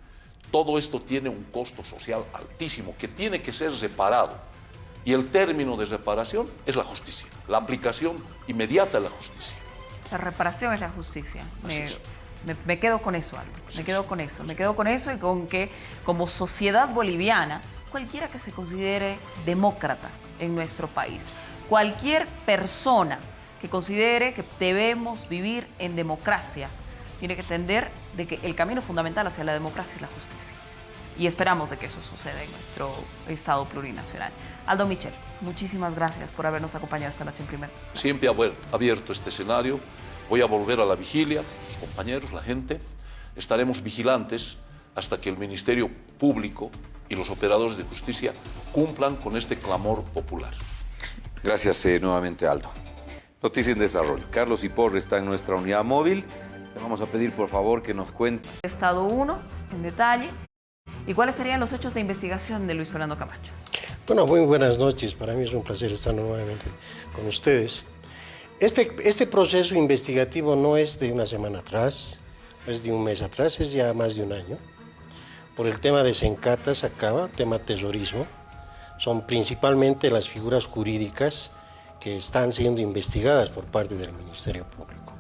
Todo esto tiene un costo social altísimo que tiene que ser reparado. Y el término de reparación es la justicia, la aplicación inmediata de la justicia. La reparación es la justicia. Me quedo con eso, Aldo. Me quedo con eso y con que como sociedad boliviana, cualquiera que se considere demócrata en nuestro país, cualquier persona que considere que debemos vivir en democracia, tiene que entender de que el camino fundamental hacia la democracia es la justicia. Y esperamos de que eso suceda en nuestro Estado plurinacional. Aldo Michel, muchísimas gracias por habernos acompañado esta noche en Primer. Siempre abierto este escenario. Voy a volver a la vigilia, los compañeros, la gente. Estaremos vigilantes hasta que el Ministerio Público y los operadores de justicia cumplan con este clamor popular. Gracias nuevamente, Aldo. Noticias en desarrollo. Carlos Iporre está en nuestra unidad móvil. Le vamos a pedir, por favor, que nos cuente. Estado 1, en detalle. ¿Y cuáles serían los hechos de investigación de Luis Fernando Camacho? Bueno, muy buenas noches. Para mí es un placer estar nuevamente con ustedes. Este proceso investigativo no es de una semana atrás, no es de un mes atrás, es ya más de un año. Por el tema de Sencata, Sacaba, tema terrorismo, son principalmente las figuras jurídicas que están siendo investigadas por parte del Ministerio Público.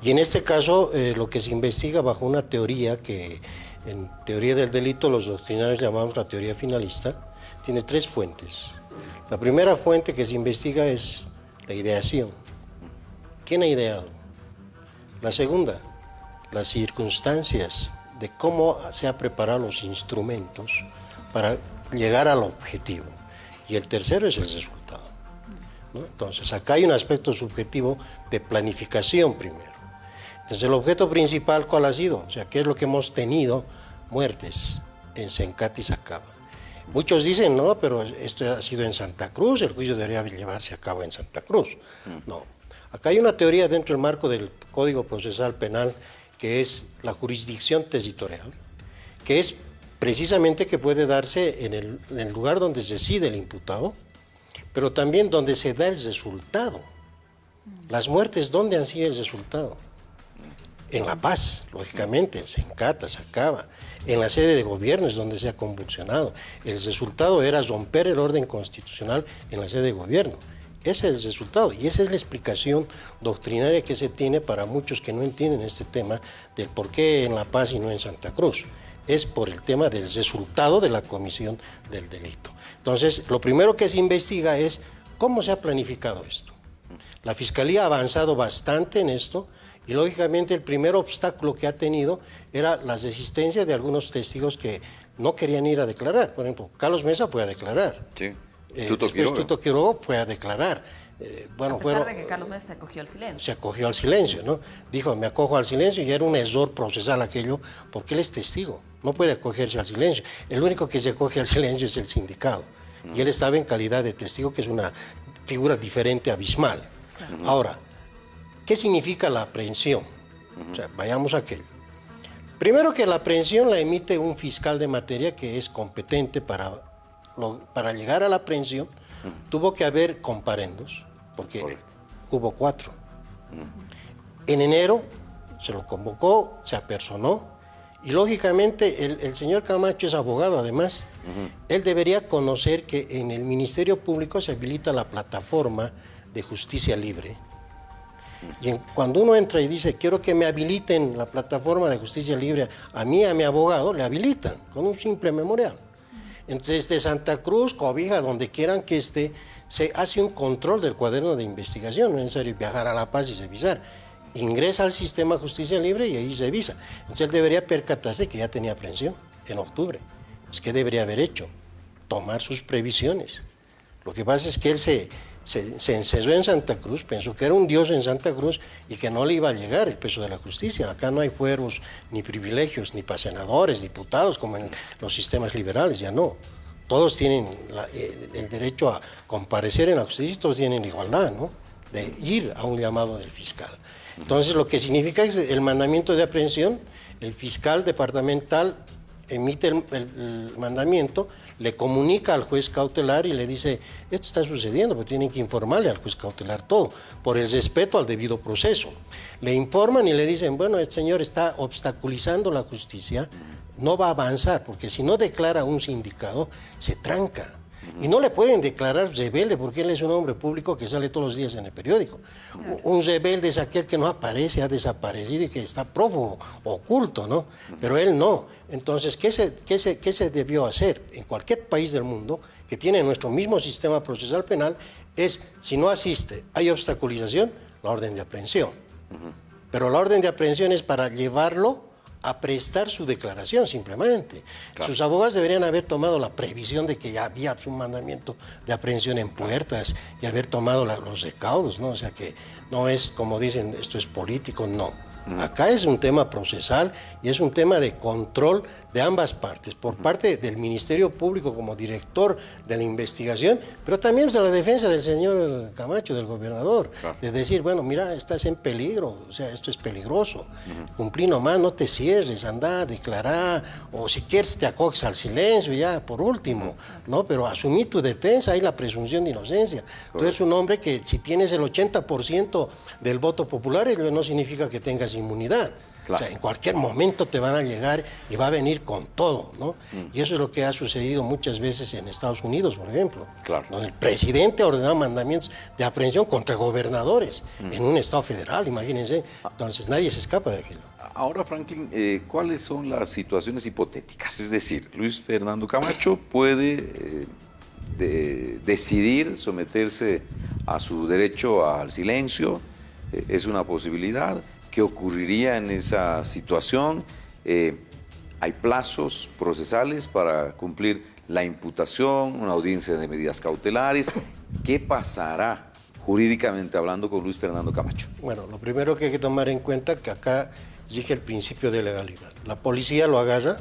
Y en este caso, lo que se investiga bajo una teoría que en teoría del delito los doctrinarios llamamos la teoría finalista, tiene tres fuentes. La primera fuente que se investiga es la ideación. ¿Quién ha ideado? La segunda, las circunstancias de cómo se han preparado los instrumentos para llegar al objetivo. Y el tercero es el resultado, ¿no? Entonces, acá hay un aspecto subjetivo de planificación primero. Entonces, el objeto principal, ¿cuál ha sido? O sea, ¿qué es lo que hemos tenido? Muertes en Sencata y Sacaba. Muchos dicen, no, pero esto ha sido en Santa Cruz, el juicio debería llevarse a cabo en Santa Cruz. No. Acá hay una teoría dentro del marco del Código Procesal Penal que es la jurisdicción territorial, que es precisamente que puede darse en el lugar donde reside el imputado, pero también donde se da el resultado. Las muertes, ¿dónde han sido el resultado? En La Paz, lógicamente, en Sencata, Sacaba, en la sede de gobierno es donde se ha convulsionado. El resultado era romper el orden constitucional en la sede de gobierno. Ese es el resultado y esa es la explicación doctrinaria que se tiene para muchos que no entienden este tema del por qué en La Paz y no en Santa Cruz. Es por el tema del resultado de la comisión del delito. Entonces, lo primero que se investiga es cómo se ha planificado esto. La Fiscalía ha avanzado bastante en esto y, lógicamente, el primer obstáculo que ha tenido era la resistencia de algunos testigos que no querían ir a declarar. Por ejemplo, Carlos Mesa fue a declarar. Sí. Tuto Quiroga fue a declarar. A pesar de que Carlos Mesa se acogió al silencio. Se acogió al silencio, ¿no? Dijo, me acojo al silencio y era un error procesal aquello porque él es testigo, no puede acogerse al silencio. El único que se acoge al silencio es el sindicado. Y él estaba en calidad de testigo, que es una figura diferente, abismal. Ahora, ¿qué significa la aprehensión? O sea, vayamos a aquello. Primero, que la aprehensión la emite un fiscal de materia que es competente para llegar a la aprehensión. Tuvo que haber comparendos, porque hubo 4. En enero se lo convocó, se apersonó, y lógicamente el señor Camacho es abogado además. Él debería conocer que en el Ministerio Público se habilita la plataforma de justicia libre. Y cuando uno entra y dice, quiero que me habiliten la plataforma de justicia libre, a mí, a mi abogado, le habilitan con un simple memorial. Entonces, de Santa Cruz, Cobija, donde quieran que esté, se hace un control del cuaderno de investigación. No es necesario viajar a La Paz y revisar. Ingresa al sistema de justicia libre y ahí revisa. Entonces, él debería percatarse que ya tenía aprehensión en octubre. Entonces, ¿qué debería haber hecho? Tomar sus previsiones. Lo que pasa es que él se encerró en Santa Cruz, pensó que era un dios en Santa Cruz y que no le iba a llegar el peso de la justicia. Acá no hay fueros ni privilegios, ni para senadores, diputados, como en los sistemas liberales, ya no. Todos tienen el derecho a comparecer en la justicia, todos tienen la igualdad, ¿no?, de ir a un llamado del fiscal. Entonces, lo que significa es el mandamiento de aprehensión. El fiscal departamental emite el mandamiento, le comunica al juez cautelar y le dice, esto está sucediendo, pero tienen que informarle al juez cautelar todo, por el respeto al debido proceso. Le informan y le dicen, bueno, este señor está obstaculizando la justicia, no va a avanzar, porque si no declara un sindicado, se tranca. Y no le pueden declarar rebelde porque él es un hombre público que sale todos los días en el periódico. Un rebelde es aquel que no aparece, ha desaparecido y que está prófugo, oculto, ¿no? Pero él no. Entonces, ¿qué se debió hacer? En cualquier país del mundo que tiene nuestro mismo sistema procesal penal, es, si no asiste, hay obstaculización, la orden de aprehensión. Pero la orden de aprehensión es para llevarlo a prestar su declaración simplemente. Claro. Sus abogados deberían haber tomado la previsión de que ya había un mandamiento de aprehensión en puertas y haber tomado los recaudos, ¿no? O sea que no es, como dicen, esto es político, no. Acá es un tema procesal y es un tema de control de ambas partes, por parte del Ministerio Público como director de la investigación, pero también de la defensa del señor Camacho, del gobernador, de decir, bueno, mira, estás en peligro, o sea, esto es peligroso, cumplí nomás, no te cierres, anda a declarar, o si quieres te acoges al silencio ya, por último, ¿no? Pero asumí tu defensa, hay la presunción de inocencia. Tú eres un hombre que si tienes el 80% del voto popular, ello no significa que tengas inmunidad. Claro. O sea, en cualquier momento te van a llegar y va a venir con todo, ¿no? Y eso es lo que ha sucedido muchas veces en Estados Unidos, por ejemplo, donde el presidente ha ordenado mandamientos de aprehensión contra gobernadores en un estado federal, imagínense. Entonces nadie se escapa de aquello. Ahora, Franklin, ¿cuáles son las situaciones hipotéticas? Es decir, Luis Fernando Camacho puede decidir someterse a su derecho al silencio, es una posibilidad. ¿Qué ocurriría en esa situación? Hay plazos procesales para cumplir la imputación, una audiencia de medidas cautelares. ¿Qué pasará jurídicamente hablando con Luis Fernando Camacho? Bueno, lo primero que hay que tomar en cuenta es que acá rige el principio de legalidad. La policía lo agarra,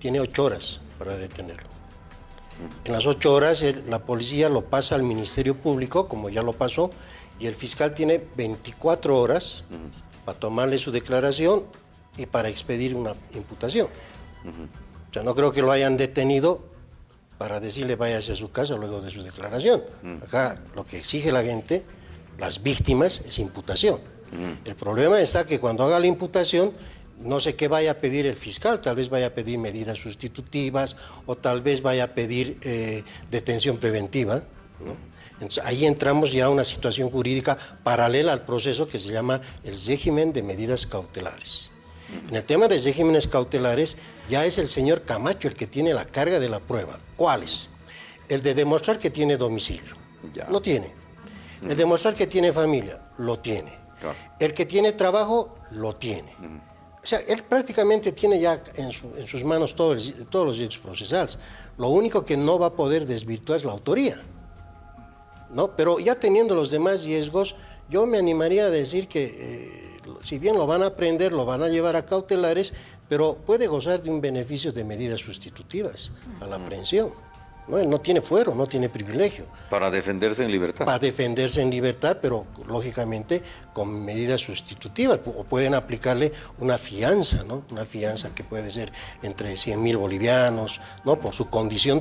tiene 8 horas para detenerlo. En las 8 horas la policía lo pasa al Ministerio Público, como ya lo pasó, y el fiscal tiene 24 horas para tomarle su declaración y para expedir una imputación. O sea, no creo que lo hayan detenido para decirle váyase a su casa luego de su declaración. Acá lo que exige la gente, las víctimas, es imputación. El problema está que cuando haga la imputación, no sé qué vaya a pedir el fiscal, tal vez vaya a pedir medidas sustitutivas o tal vez vaya a pedir detención preventiva, ¿no? Entonces, ahí entramos ya a una situación jurídica paralela al proceso que se llama el régimen de medidas cautelares. En el tema de regímenes cautelares, ya es el señor Camacho el que tiene la carga de la prueba. ¿Cuáles? El de demostrar que tiene domicilio, lo tiene. El demostrar que tiene familia, lo tiene. Claro. El que tiene trabajo, lo tiene. O sea, él prácticamente tiene ya en sus manos todos los derechos procesales. Lo único que no va a poder desvirtuar es la autoría, ¿no? Pero ya teniendo los demás riesgos, yo me animaría a decir que, si bien lo van a aprender, lo van a llevar a cautelares, pero puede gozar de un beneficio de medidas sustitutivas a la aprehensión. ¿No? Él no tiene fuero, no tiene privilegio. Para defenderse en libertad. Para defenderse en libertad, pero lógicamente con medidas sustitutivas. O pueden aplicarle una fianza, ¿no? Una fianza que puede ser entre 100.000 bolivianos, ¿no? Por su condición,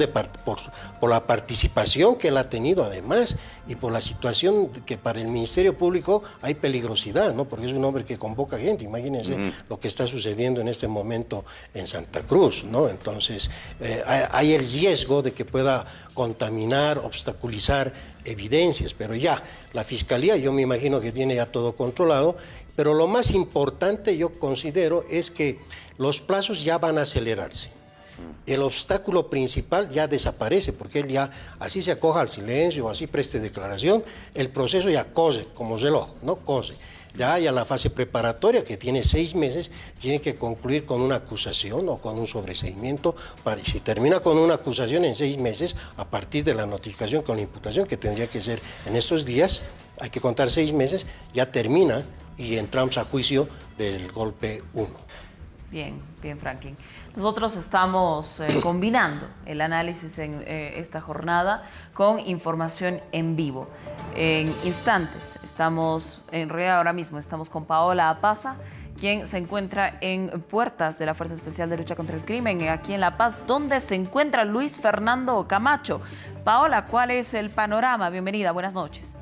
por la participación que él ha tenido además, y por la situación que para el Ministerio Público hay peligrosidad, ¿no? Porque es un hombre que convoca gente. Imagínense lo que está sucediendo en este momento en Santa Cruz, ¿no? Entonces, hay el riesgo de que pueda contaminar, obstaculizar evidencias, pero ya la Fiscalía, yo me imagino que tiene ya todo controlado, pero lo más importante yo considero es que los plazos ya van a acelerarse. El obstáculo principal ya desaparece, porque él ya, así se acoja al silencio, o así preste declaración, el proceso ya corre como reloj, ¿no? Corre. Ya hay a la fase preparatoria, que tiene 6 meses, tiene que concluir con una acusación o con un sobreseimiento, y si termina con una acusación en 6 meses, a partir de la notificación con la imputación, que tendría que ser en estos días, hay que contar 6 meses, ya termina y entramos a juicio del golpe 1. Bien, Franklin. Nosotros estamos combinando el análisis en esta jornada con información en vivo. En instantes, ahora mismo estamos con Paola Apaza, quien se encuentra en puertas de la Fuerza Especial de Lucha contra el Crimen, aquí en La Paz, donde se encuentra Luis Fernando Camacho. Paola, ¿cuál es el panorama? Bienvenida, buenas noches.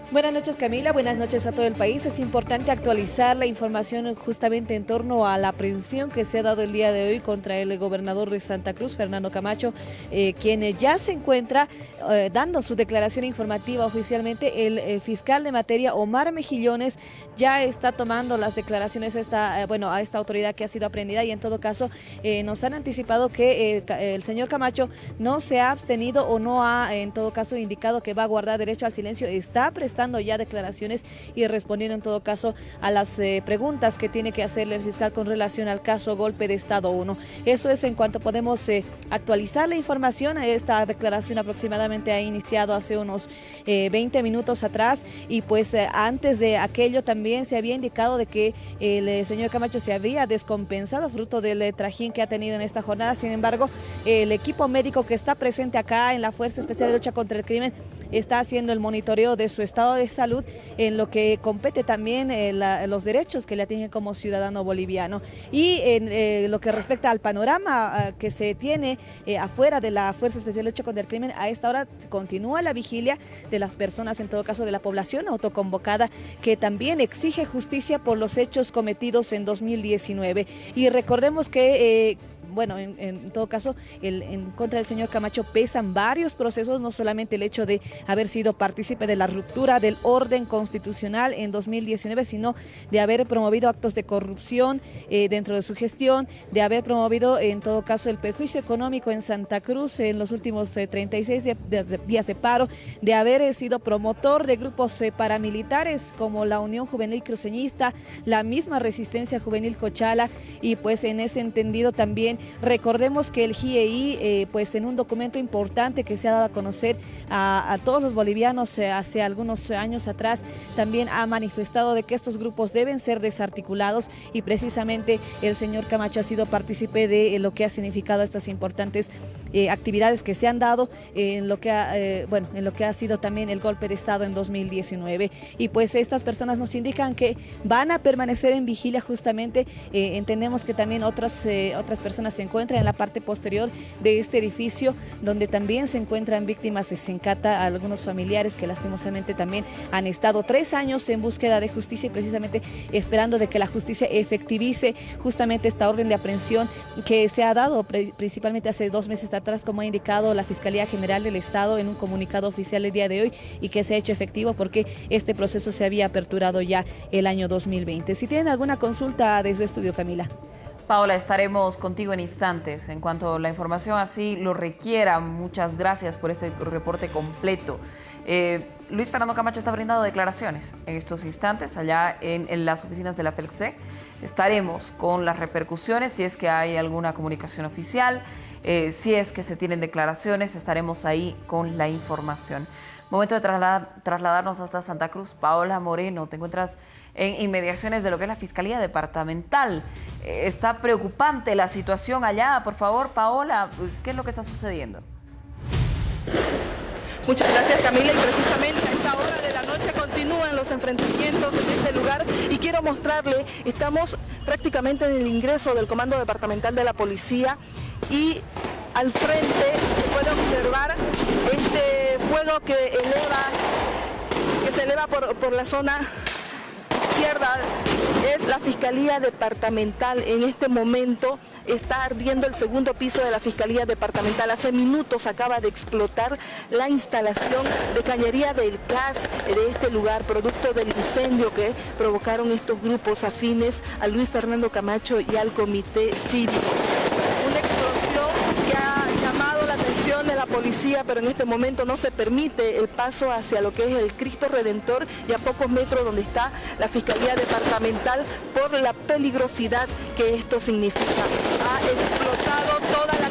Buenas noches, Camila, buenas noches a todo el país. Es importante actualizar la información justamente en torno a la aprehensión que se ha dado el día de hoy contra el gobernador de Santa Cruz, Fernando Camacho, quien ya se encuentra dando su declaración informativa oficialmente. El fiscal de materia, Omar Mejillones, ya está tomando las declaraciones a esta autoridad que ha sido aprehendida, y en todo caso nos han anticipado que el señor Camacho no se ha abstenido o no ha en todo caso indicado que va a guardar derecho al silencio. Está prestando ya declaraciones y respondiendo en todo caso a las preguntas que tiene que hacerle el fiscal con relación al caso Golpe de Estado 1. Eso es en cuanto podemos actualizar la información. Esta declaración aproximadamente ha iniciado hace unos 20 minutos atrás, y pues antes de aquello también se había indicado de que el señor Camacho se había descompensado fruto del trajín que ha tenido en esta jornada. Sin embargo, el equipo médico que está presente acá en la Fuerza Especial de Lucha contra el Crimen está haciendo el monitoreo de su estado de salud, en lo que compete también los derechos que le atienden como ciudadano boliviano. Y en lo que respecta al panorama que se tiene afuera de la Fuerza Especial de Lucha contra el Crimen, a esta hora continúa la vigilia de las personas, en todo caso de la población autoconvocada, que también exige justicia por los hechos cometidos en 2019. Y recordemos que en todo caso, en contra del señor Camacho pesan varios procesos, no solamente el hecho de haber sido partícipe de la ruptura del orden constitucional en 2019, sino de haber promovido actos de corrupción dentro de su gestión, de haber promovido en todo caso el perjuicio económico en Santa Cruz en los últimos 36 días de paro, de haber sido promotor de grupos paramilitares como la Unión Juvenil Cruceñista, la misma Resistencia Juvenil Cochala, y pues en ese entendido también recordemos que el GIEI, pues en un documento importante que se ha dado a conocer a todos los bolivianos hace algunos años atrás, también ha manifestado de que estos grupos deben ser desarticulados, y precisamente el señor Camacho ha sido partícipe de lo que ha significado estas importantes actividades que se han dado en lo que ha sido también el golpe de Estado en 2019. Y pues estas personas nos indican que van a permanecer en vigilia justamente. Entendemos que también otras personas se encuentran en la parte posterior de este edificio, donde también se encuentran víctimas de Sencata, algunos familiares que lastimosamente también han estado 3 años en búsqueda de justicia y precisamente esperando de que la justicia efectivice justamente esta orden de aprehensión que se ha dado principalmente hace 2 meses atrás, como ha indicado la Fiscalía General del Estado en un comunicado oficial el día de hoy, y que se ha hecho efectivo porque este proceso se había aperturado ya el año 2020. Si tienen alguna consulta desde Estudio, Camila. Paola, estaremos contigo en instantes. En cuanto la información así lo requiera, muchas gracias por este reporte completo. Luis Fernando Camacho está brindando declaraciones en estos instantes allá en las oficinas de la FELCSE. Estaremos con las repercusiones, si es que hay alguna comunicación oficial, si es que se tienen declaraciones, estaremos ahí con la información. Momento de trasladarnos hasta Santa Cruz. Paola Moreno, te encuentras en inmediaciones de lo que es la Fiscalía Departamental. Está preocupante la situación allá. Por favor, Paola, ¿qué es lo que está sucediendo? Muchas gracias, Camila, y precisamente a esta hora de la noche continúan los enfrentamientos en este lugar y quiero mostrarle, estamos prácticamente en el ingreso del Comando Departamental de la Policía y al frente se puede observar este fuego que se eleva por la zona izquierda. Es la Fiscalía Departamental. En este momento está ardiendo el segundo piso de la Fiscalía Departamental. Hace minutos acaba de explotar la instalación de cañería del gas de este lugar, producto del incendio que provocaron estos grupos afines a Luis Fernando Camacho y al Comité Cívico. Una explosión que ha llamado la atención de la policía, pero en este momento no se permite el paso hacia lo que es el Cristo Redentor y a pocos metros donde está la Fiscalía Departamental por la peligrosidad que esto significa. Ha explotado toda la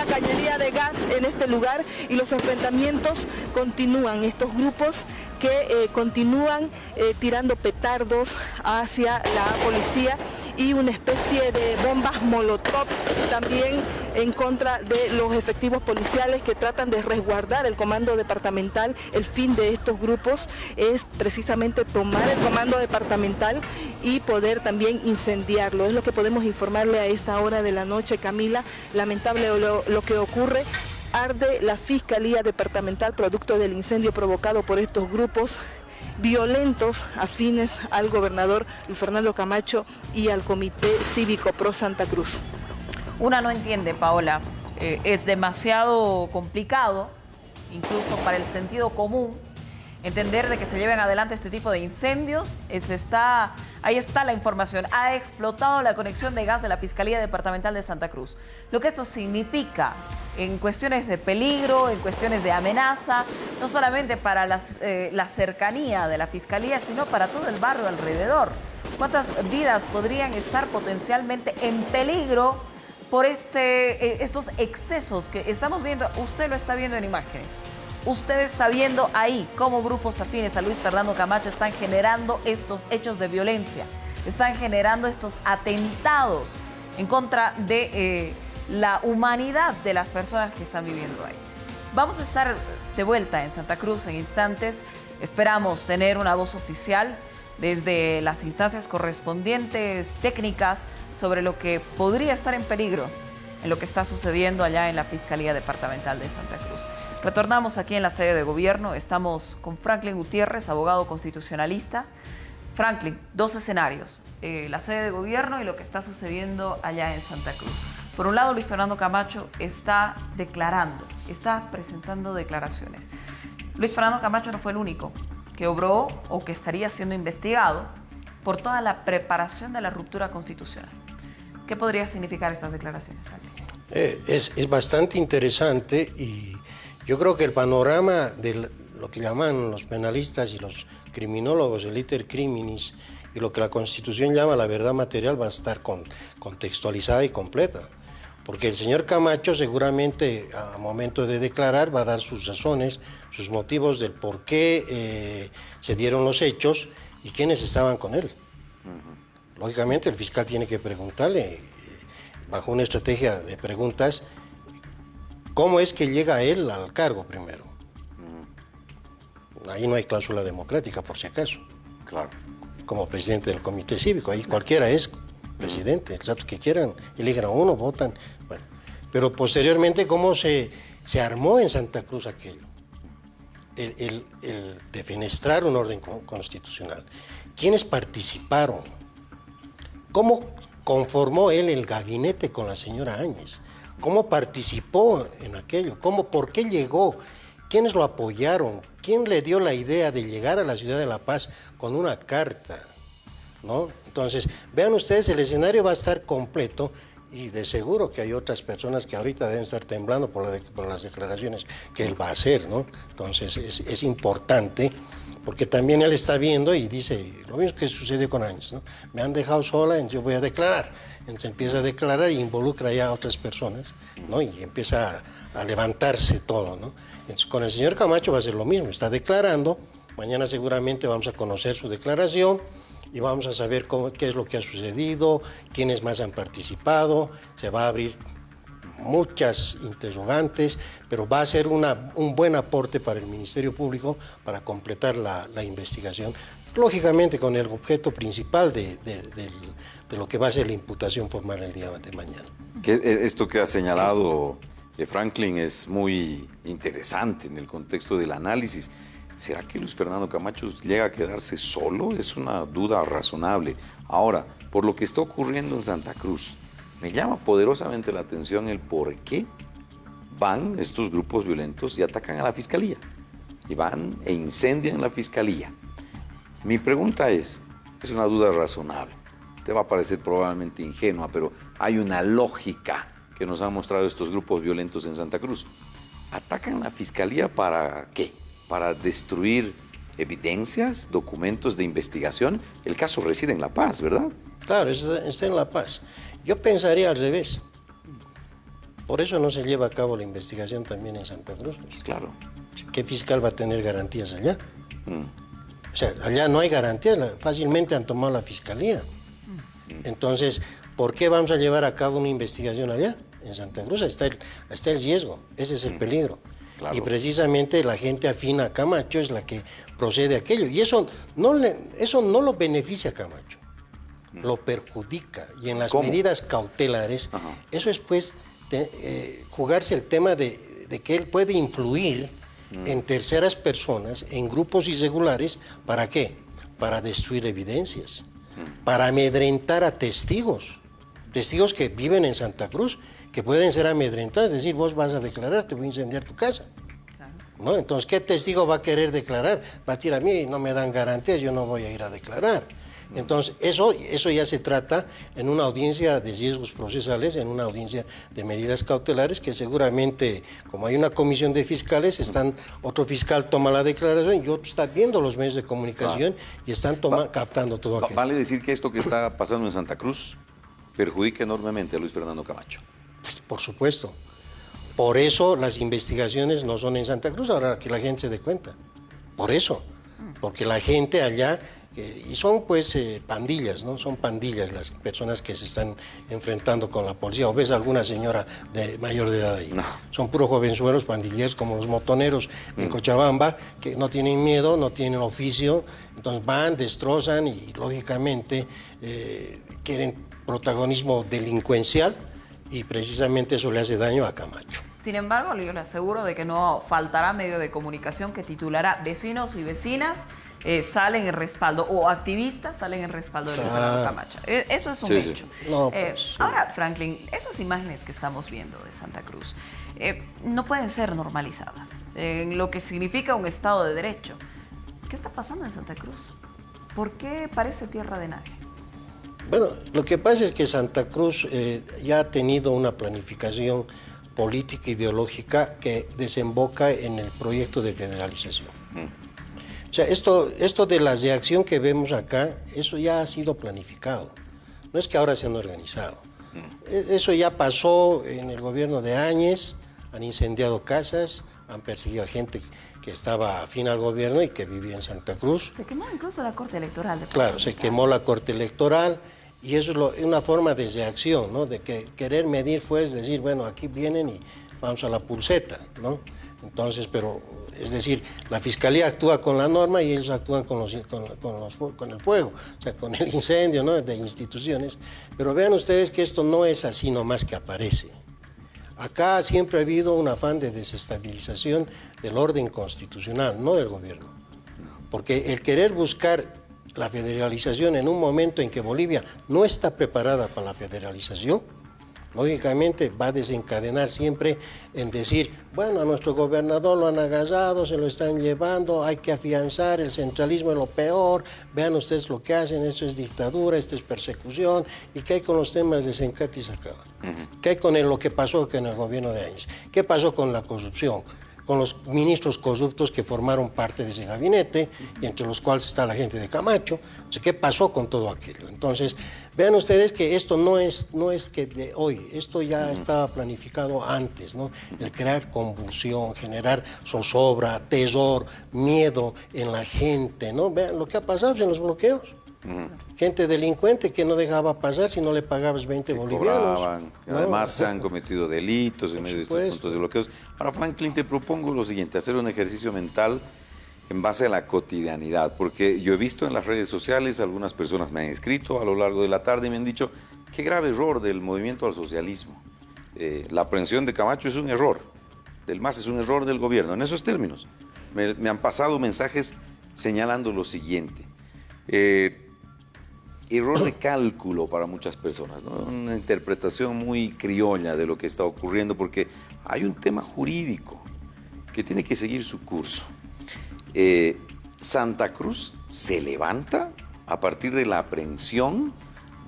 cañería de gas en este lugar y los enfrentamientos continúan. Estos grupos que continúan tirando petardos hacia la policía y una especie de bombas molotov también en contra de los efectivos policiales que tratan de resguardar el comando departamental. El fin de estos grupos es precisamente tomar el comando departamental y poder también incendiarlo. Es lo que podemos informarle a esta hora de la noche, Camila. Lamentable lo que ocurre. Arde la Fiscalía Departamental producto del incendio provocado por estos grupos violentos afines al gobernador Luis Fernando Camacho y al Comité Cívico Pro Santa Cruz. Una no entiende, Paola, es demasiado complicado, incluso para el sentido común, entender de que se lleven adelante este tipo de incendios. Ahí está la información. Ha explotado la conexión de gas de la Fiscalía Departamental de Santa Cruz. Lo que esto significa en cuestiones de peligro, en cuestiones de amenaza, no solamente para la cercanía de la Fiscalía, sino para todo el barrio alrededor. ¿Cuántas vidas podrían estar potencialmente en peligro por estos excesos que estamos viendo? Usted lo está viendo en imágenes. Usted está viendo ahí cómo grupos afines a Luis Fernando Camacho están generando estos hechos de violencia, están generando estos atentados en contra de la humanidad de las personas que están viviendo ahí. Vamos a estar de vuelta en Santa Cruz en instantes. Esperamos tener una voz oficial desde las instancias correspondientes técnicas sobre lo que podría estar en peligro en lo que está sucediendo allá en la Fiscalía Departamental de Santa Cruz. Retornamos aquí en la sede de gobierno. Estamos con Franklin Gutiérrez, abogado constitucionalista. Franklin, 2 escenarios, la sede de gobierno y lo que está sucediendo allá en Santa Cruz. Por un lado, Luis Fernando Camacho está declarando, está presentando declaraciones. Luis Fernando Camacho no fue el único que obró o que estaría siendo investigado por toda la preparación de la ruptura constitucional. ¿Qué podría significar estas declaraciones, Franklin? Es bastante interesante y yo creo que el panorama de lo que llaman los penalistas y los criminólogos, el iter criminis, y lo que la Constitución llama la verdad material va a estar contextualizada y completa. Porque el señor Camacho seguramente a momento de declarar va a dar sus razones, sus motivos del por qué se dieron los hechos y quiénes estaban con él. Lógicamente el fiscal tiene que preguntarle, bajo una estrategia de preguntas, ¿Cómo es que llega él al cargo primero? Ahí no hay cláusula democrática, por si acaso. Claro. Como presidente del comité cívico, ahí cualquiera es presidente, el dato que quieran, eligen a uno, votan. Bueno, pero posteriormente, ¿cómo se armó en Santa Cruz aquello? El defenestrar un orden constitucional. ¿Quiénes participaron? ¿Cómo conformó él el gabinete con la señora Áñez? ¿Cómo participó en aquello? ¿Por qué llegó? ¿Quiénes lo apoyaron? ¿Quién le dio la idea de llegar a la ciudad de La Paz con una carta? ¿No? Entonces, vean ustedes, el escenario va a estar completo y de seguro que hay otras personas que ahorita deben estar temblando por las declaraciones que él va a hacer, ¿no? Entonces, es importante, porque también él está viendo y dice, lo mismo que sucede con Áñez, ¿no? Me han dejado sola, yo voy a declarar. Entonces empieza a declarar y involucra ya a otras personas, ¿no? Y empieza a levantarse todo, ¿no? Entonces, con el señor Camacho va a ser lo mismo, está declarando, mañana seguramente vamos a conocer su declaración y vamos a saber qué es lo que ha sucedido, quiénes más han participado, se va a abrir muchas interrogantes, pero va a ser un buen aporte para el Ministerio Público para completar la investigación, lógicamente con el objeto principal de lo que va a ser la imputación formal el día de mañana. Esto que ha señalado Franklin es muy interesante en el contexto del análisis. ¿Será que Luis Fernando Camacho llega a quedarse solo? Es una duda razonable. Ahora, por lo que está ocurriendo en Santa Cruz, me llama poderosamente la atención el por qué van estos grupos violentos y atacan a la fiscalía. Y van e incendian la fiscalía. Mi pregunta es una duda razonable. Te va a parecer probablemente ingenua, pero hay una lógica que nos han mostrado estos grupos violentos en Santa Cruz. ¿Atacan la fiscalía para qué? ¿Para destruir evidencias, documentos de investigación? El caso reside en La Paz, ¿verdad? Claro, está en La Paz. Yo pensaría al revés. Por eso no se lleva a cabo la investigación también en Santa Cruz. Pues. Claro. ¿Qué fiscal va a tener garantías allá? O sea, allá no hay garantías, fácilmente han tomado la fiscalía. Entonces, ¿por qué vamos a llevar a cabo una investigación allá? En Santa Cruz está el riesgo, ese es el peligro. Claro. Y precisamente la gente afina a Camacho es la que procede a aquello. Y eso no lo beneficia a Camacho, lo perjudica. Y en las medidas cautelares, eso es pues jugarse el tema de que él puede influir en terceras personas, en grupos irregulares, ¿para qué? Para destruir evidencias, para amedrentar a testigos que viven en Santa Cruz, que pueden ser amedrentados, es decir, vos vas a declarar, te voy a incendiar tu casa. ¿No? Entonces, ¿qué testigo va a querer declarar? Va a decir a mí, no me dan garantías, yo no voy a ir a declarar. Entonces, eso ya se trata en una audiencia de riesgos procesales, en una audiencia de medidas cautelares, que seguramente, como hay una comisión de fiscales, otro fiscal toma la declaración y otro está viendo los medios de comunicación y están captando todo aquello. ¿Vale decir que esto que está pasando en Santa Cruz perjudica enormemente a Luis Fernando Camacho? Pues, por supuesto. Por eso las investigaciones no son en Santa Cruz, ahora que la gente se dé cuenta. Por eso. Porque la gente allá, y son pues pandillas, ¿no? Son pandillas las personas que se están enfrentando con la policía. O ves alguna señora mayor de edad ahí. No. Son puros jovenzuelos pandilleros como los motoneros en Cochabamba, que no tienen miedo, no tienen oficio. Entonces van, destrozan y lógicamente quieren protagonismo delincuencial. Y precisamente eso le hace daño a Camacho. Sin embargo, yo le aseguro de que no faltará medio de comunicación que titulará vecinos y vecinas salen en respaldo, o activistas salen en respaldo de Luis Fernando Camacho. Eso es un hecho. Sí. No, pues, ahora, Franklin, esas imágenes que estamos viendo de Santa Cruz no pueden ser normalizadas en lo que significa un Estado de Derecho. ¿Qué está pasando en Santa Cruz? ¿Por qué parece tierra de nadie? Bueno, lo que pasa es que Santa Cruz ya ha tenido una planificación política ideológica que desemboca en el proyecto de federalización. O sea, esto de la reacción que vemos acá, eso ya ha sido planificado. No es que ahora se han organizado. Eso ya pasó en el gobierno de Áñez, han incendiado casas, han perseguido a gente que estaba afín al gobierno y que vivía en Santa Cruz. Se quemó incluso la Corte Electoral. Claro, se quemó la Corte Electoral y eso es una forma de reacción, ¿no? De querer medir fuerzas, decir, bueno, aquí vienen y vamos a la pulseta, ¿no? Entonces, pero, es decir, la Fiscalía actúa con la norma y ellos actúan con el fuego, o sea, con el incendio, ¿no?, de instituciones. Pero vean ustedes que esto no es así nomás que aparece. Acá siempre ha habido un afán de desestabilización del orden constitucional, no del gobierno. Porque el querer buscar la federalización en un momento en que Bolivia no está preparada para la federalización, lógicamente va a desencadenar siempre en decir, bueno, a nuestro gobernador lo han agarrado, se lo están llevando, hay que afianzar, el centralismo es lo peor, vean ustedes lo que hacen, esto es dictadura, esto es persecución, y qué hay con los temas de Sencati y Sacaba, qué hay con lo que pasó en el gobierno de Áñez, qué pasó con la corrupción, con los ministros corruptos que formaron parte de ese gabinete, y entre los cuales está la gente de Camacho. O sea, ¿qué pasó con todo aquello? Entonces, vean ustedes que esto no es que de hoy, esto ya estaba planificado antes, ¿no? El crear convulsión, generar zozobra, terror, miedo en la gente, ¿no? Vean lo que ha pasado en los bloqueos. Gente delincuente que no dejaba pasar si no le pagabas 20 bolivianos. Cobraban. Además se han cometido delitos en medio de estos puntos de bloqueos. Ahora, Franklin, te propongo lo siguiente, hacer un ejercicio mental en base a la cotidianidad, porque yo he visto en las redes sociales, algunas personas me han escrito a lo largo de la tarde y me han dicho, qué grave error del movimiento al socialismo. La aprehensión de Camacho es un error, del MAS es un error del gobierno. En esos términos, me han pasado mensajes señalando lo siguiente. Error de cálculo para muchas personas, ¿no? Una interpretación muy criolla de lo que está ocurriendo, porque hay un tema jurídico que tiene que seguir su curso. Santa Cruz se levanta a partir de la aprehensión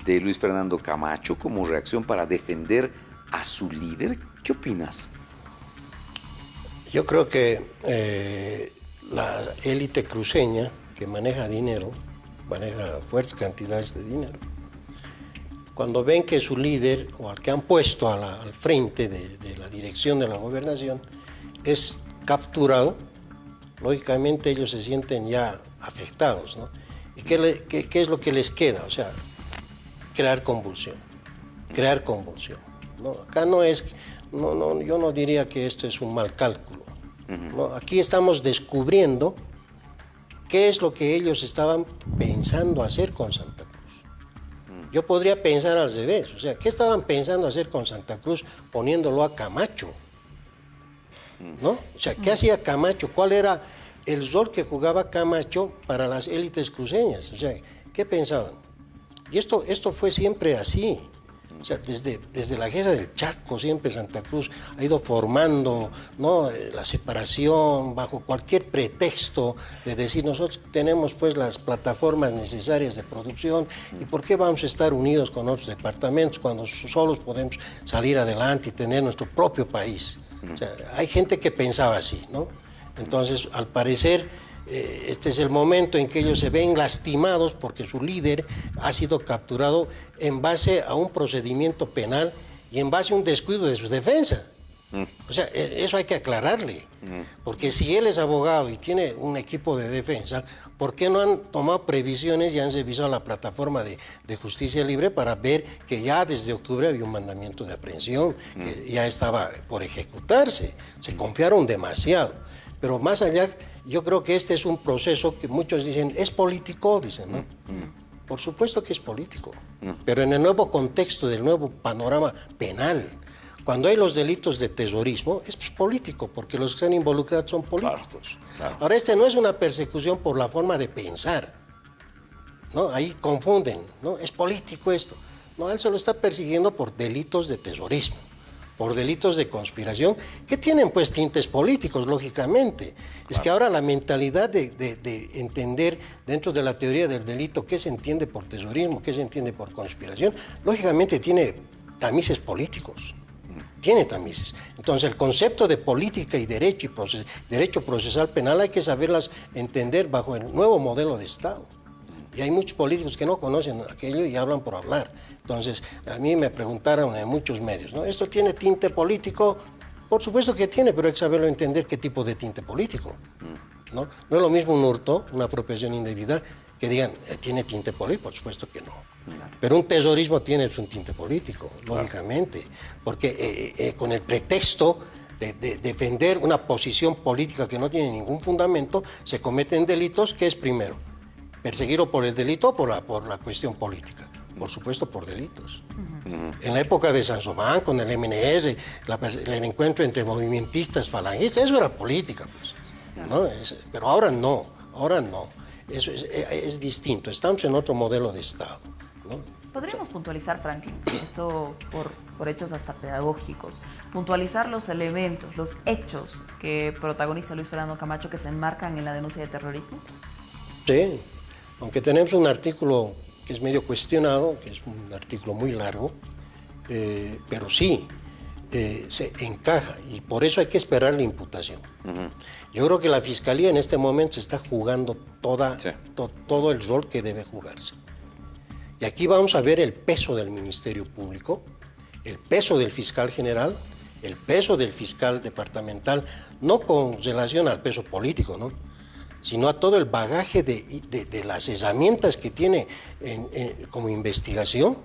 de Luis Fernando Camacho como reacción para defender a su líder. ¿Qué opinas? Yo creo que la élite cruceña que maneja dinero, maneja fuertes cantidades de dinero, cuando ven que su líder, o al que han puesto al frente de la dirección de la gobernación, es capturado, lógicamente ellos se sienten ya afectados, ¿no? ¿Y qué es lo que les queda? O sea, crear convulsión, ¿no? Acá no es, yo no diría que esto es un mal cálculo, ¿no? Aquí estamos descubriendo qué es lo que ellos estaban pensando hacer con Santa Cruz. Yo podría pensar al revés, o sea, ¿qué estaban pensando hacer con Santa Cruz poniéndolo a Camacho? ¿No? O sea, ¿qué hacía Camacho? ¿Cuál era el rol que jugaba Camacho para las élites cruceñas? O sea, ¿qué pensaban? Y esto fue siempre así. O sea, desde la guerra del Chaco siempre Santa Cruz ha ido formando, ¿no?, la separación bajo cualquier pretexto de decir nosotros tenemos pues las plataformas necesarias de producción y por qué vamos a estar unidos con otros departamentos cuando solos podemos salir adelante y tener nuestro propio país. O sea, hay gente que pensaba así, ¿no? Entonces, al parecer, este es el momento en que ellos se ven lastimados porque su líder ha sido capturado en base a un procedimiento penal y en base a un descuido de su defensa. O sea, eso hay que aclararle, porque si él es abogado y tiene un equipo de defensa, ¿por qué no han tomado previsiones y han revisado la plataforma de Justicia Libre para ver que ya desde octubre había un mandamiento de aprehensión, que ya estaba por ejecutarse? Se confiaron demasiado. Pero más allá, yo creo que este es un proceso que muchos dicen, ¿es político? Dicen, ¿no? Por supuesto que es político, pero en el nuevo contexto del nuevo panorama penal, cuando hay los delitos de terrorismo, es político, porque los que están involucrados son políticos. Claro. Ahora, este no es una persecución por la forma de pensar, ¿no? Ahí confunden, ¿no? Es político esto. No, él se lo está persiguiendo por delitos de terrorismo, por delitos de conspiración, que tienen pues tintes políticos, lógicamente. Es que ahora la mentalidad de entender dentro de la teoría del delito qué se entiende por terrorismo, qué se entiende por conspiración, lógicamente tiene tamices políticos. Tiene tamices. Entonces, el concepto de política y derecho procesal penal hay que saberlas entender bajo el nuevo modelo de Estado. Y hay muchos políticos que no conocen aquello y hablan por hablar. Entonces, a mí me preguntaron en muchos medios, ¿no? ¿Esto tiene tinte político? Por supuesto que tiene, pero hay que saberlo entender qué tipo de tinte político, ¿no? No es lo mismo un hurto, una apropiación indebida, que digan, ¿tiene tinte político? Por supuesto que no. Pero un terrorismo tiene un tinte político, lógicamente, porque con el pretexto defender una posición política que no tiene ningún fundamento, se cometen delitos. ¿Qué es primero? ¿Perseguirlo por el delito o por la cuestión política? Por supuesto, por delitos. En la época de Sansomán, con el MNR, el encuentro entre movimentistas, falangistas, eso era política, pues, ¿no? Pero ahora no, eso es distinto, estamos en otro modelo de Estado, ¿no? ¿Podríamos puntualizar, Franklin, esto por hechos hasta pedagógicos, puntualizar los elementos, los hechos que protagoniza Luis Fernando Camacho que se enmarcan en la denuncia de terrorismo? Sí, aunque tenemos un artículo que es medio cuestionado, que es un artículo muy largo, pero sí, se encaja y por eso hay que esperar la imputación. Yo creo que la Fiscalía en este momento se está jugando todo el rol que debe jugarse. Y aquí vamos a ver el peso del Ministerio Público, el peso del fiscal general, el peso del fiscal departamental, no con relación al peso político, ¿no?, sino a todo el bagaje de las herramientas que tiene como investigación,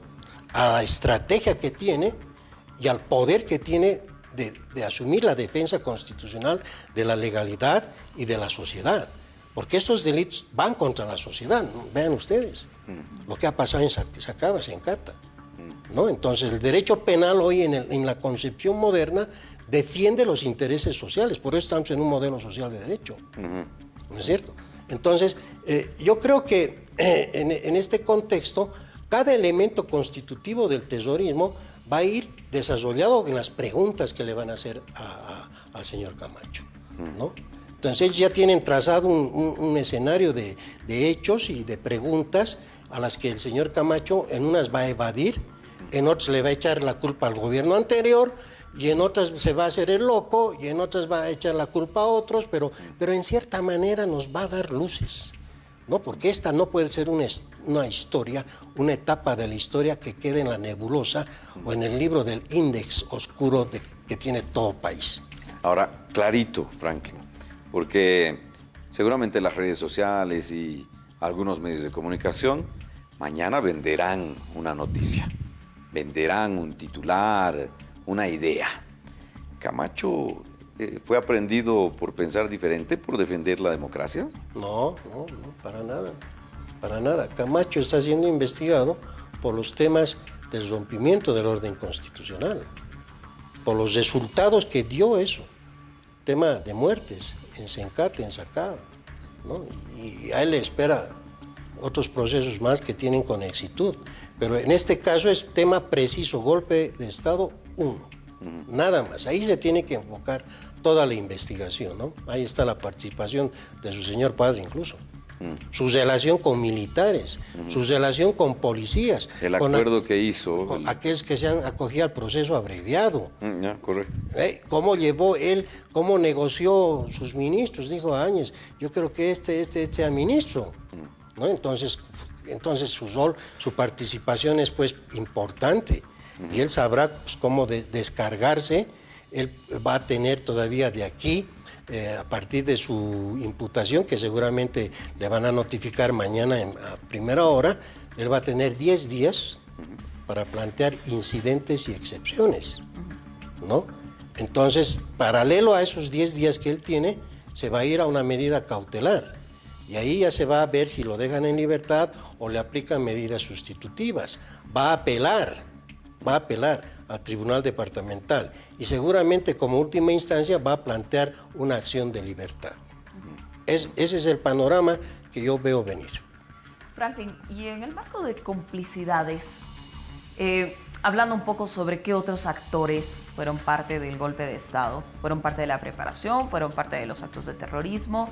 a la estrategia que tiene y al poder que tiene de asumir la defensa constitucional de la legalidad y de la sociedad. Porque estos delitos van contra la sociedad, ¿no? Vean ustedes lo que ha pasado en Sacabas, en Cata, ¿no? Entonces el derecho penal hoy en la concepción moderna defiende los intereses sociales, por eso estamos en un modelo social de derecho. ¿No es cierto? Entonces, yo creo que en este contexto, cada elemento constitutivo del terrorismo va a ir desarrollado en las preguntas que le van a hacer al señor Camacho, ¿no? Entonces, ellos ya tienen trazado un escenario de hechos y de preguntas a las que el señor Camacho en unas va a evadir, en otras le va a echar la culpa al gobierno anterior, y en otras se va a hacer el loco, y en otras va a echar la culpa a otros, pero en cierta manera nos va a dar luces, ¿no? Porque esta no puede ser una historia, una etapa de la historia que quede en la nebulosa o en el libro del índice oscuro que tiene todo país. Ahora, clarito, Franklin, porque seguramente las redes sociales y algunos medios de comunicación mañana venderán una noticia, venderán un titular, una idea. ¿Camacho fue aprendido por pensar diferente, por defender la democracia? No, para nada, para nada. Camacho está siendo investigado por los temas del rompimiento del orden constitucional, por los resultados que dio eso, tema de muertes en Sencate, en Sacaba, ¿no? Y a él le espera otros procesos más que tienen conexitud, pero en este caso es tema preciso, golpe de Estado 1, nada más. Ahí se tiene que enfocar toda la investigación, ¿no? Ahí está la participación de su señor padre incluso. Su relación con militares, su relación con policías. El acuerdo que hizo. Con aquellos que se han acogido al proceso abreviado. Ya, correcto. ¿Cómo llevó él, cómo negoció sus ministros? Dijo Áñez, yo creo que este sea ministro, ¿no? Entonces su rol, su participación es pues importante. Y él sabrá pues, cómo descargarse. Él va a tener todavía de aquí, a partir de su imputación, que seguramente le van a notificar mañana a primera hora, él va a tener 10 días para plantear incidentes y excepciones, ¿no? Entonces, paralelo a esos 10 días que él tiene, se va a ir a una medida cautelar. Y ahí ya se va a ver si lo dejan en libertad o le aplican medidas sustitutivas. Va a apelar al Tribunal Departamental y seguramente como última instancia va a plantear una acción de libertad. Ese es el panorama que yo veo venir. Franklin, y en el marco de complicidades, hablando un poco sobre qué otros actores fueron parte del golpe de Estado, fueron parte de la preparación, fueron parte de los actos de terrorismo,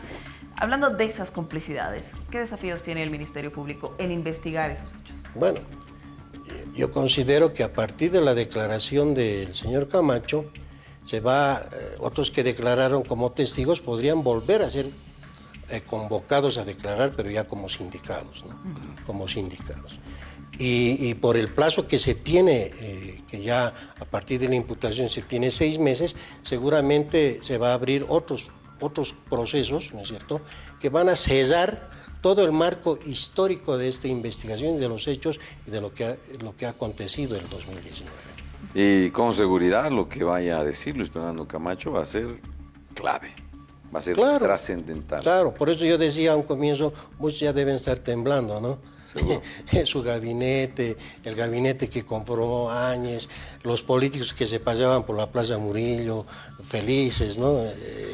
hablando de esas complicidades, ¿qué desafíos tiene el Ministerio Público en investigar esos hechos? Bueno, yo considero que a partir de la declaración del señor Camacho, otros que declararon como testigos podrían volver a ser convocados a declarar, pero ya como sindicados, ¿no? Como sindicados. Y por el plazo que se tiene, que ya a partir de la imputación se tiene 6 meses, seguramente se va a abrir otros procesos, ¿no es cierto?, que van a cesar todo el marco histórico de esta investigación, de los hechos y de lo que ha acontecido en el 2019. Y con seguridad lo que vaya a decir Luis Fernando Camacho va a ser clave, va a ser trascendental. Claro, por eso yo decía a un comienzo, muchos ya deben estar temblando, ¿no? Su gabinete, el gabinete que conformó Áñez, los políticos que se paseaban por la Plaza Murillo, felices, ¿no?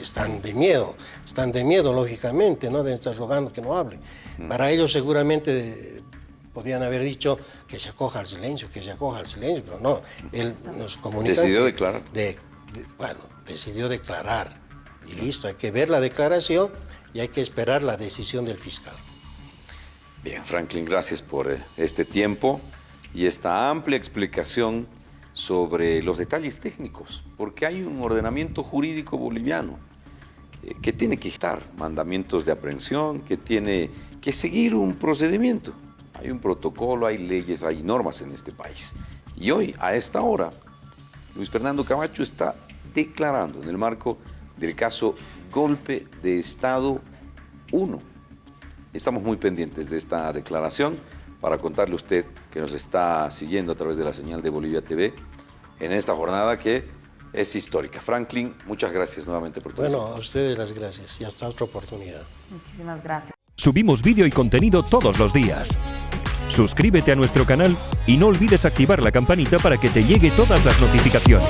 Están de miedo, lógicamente, ¿no? Deben estar rogando que no hable. Para ellos seguramente podrían haber dicho que se acoja al silencio, pero no, él nos comunica. Decidió declarar. Decidió declarar y listo, hay que ver la declaración y hay que esperar la decisión del fiscal. Bien, Franklin, gracias por este tiempo y esta amplia explicación sobre los detalles técnicos, porque hay un ordenamiento jurídico boliviano que tiene que estar mandamientos de aprehensión, que tiene que seguir un procedimiento. Hay un protocolo, hay leyes, hay normas en este país. Y hoy, a esta hora, Luis Fernando Camacho está declarando en el marco del caso Golpe de Estado 1. Estamos muy pendientes de esta declaración para contarle a usted que nos está siguiendo a través de la señal de Bolivia TV en esta jornada que es histórica. Franklin, muchas gracias nuevamente por todo. Bueno, a ustedes las gracias y hasta otra oportunidad. Muchísimas gracias. Subimos vídeo y contenido todos los días. Suscríbete a nuestro canal y no olvides activar la campanita para que te llegue todas las notificaciones.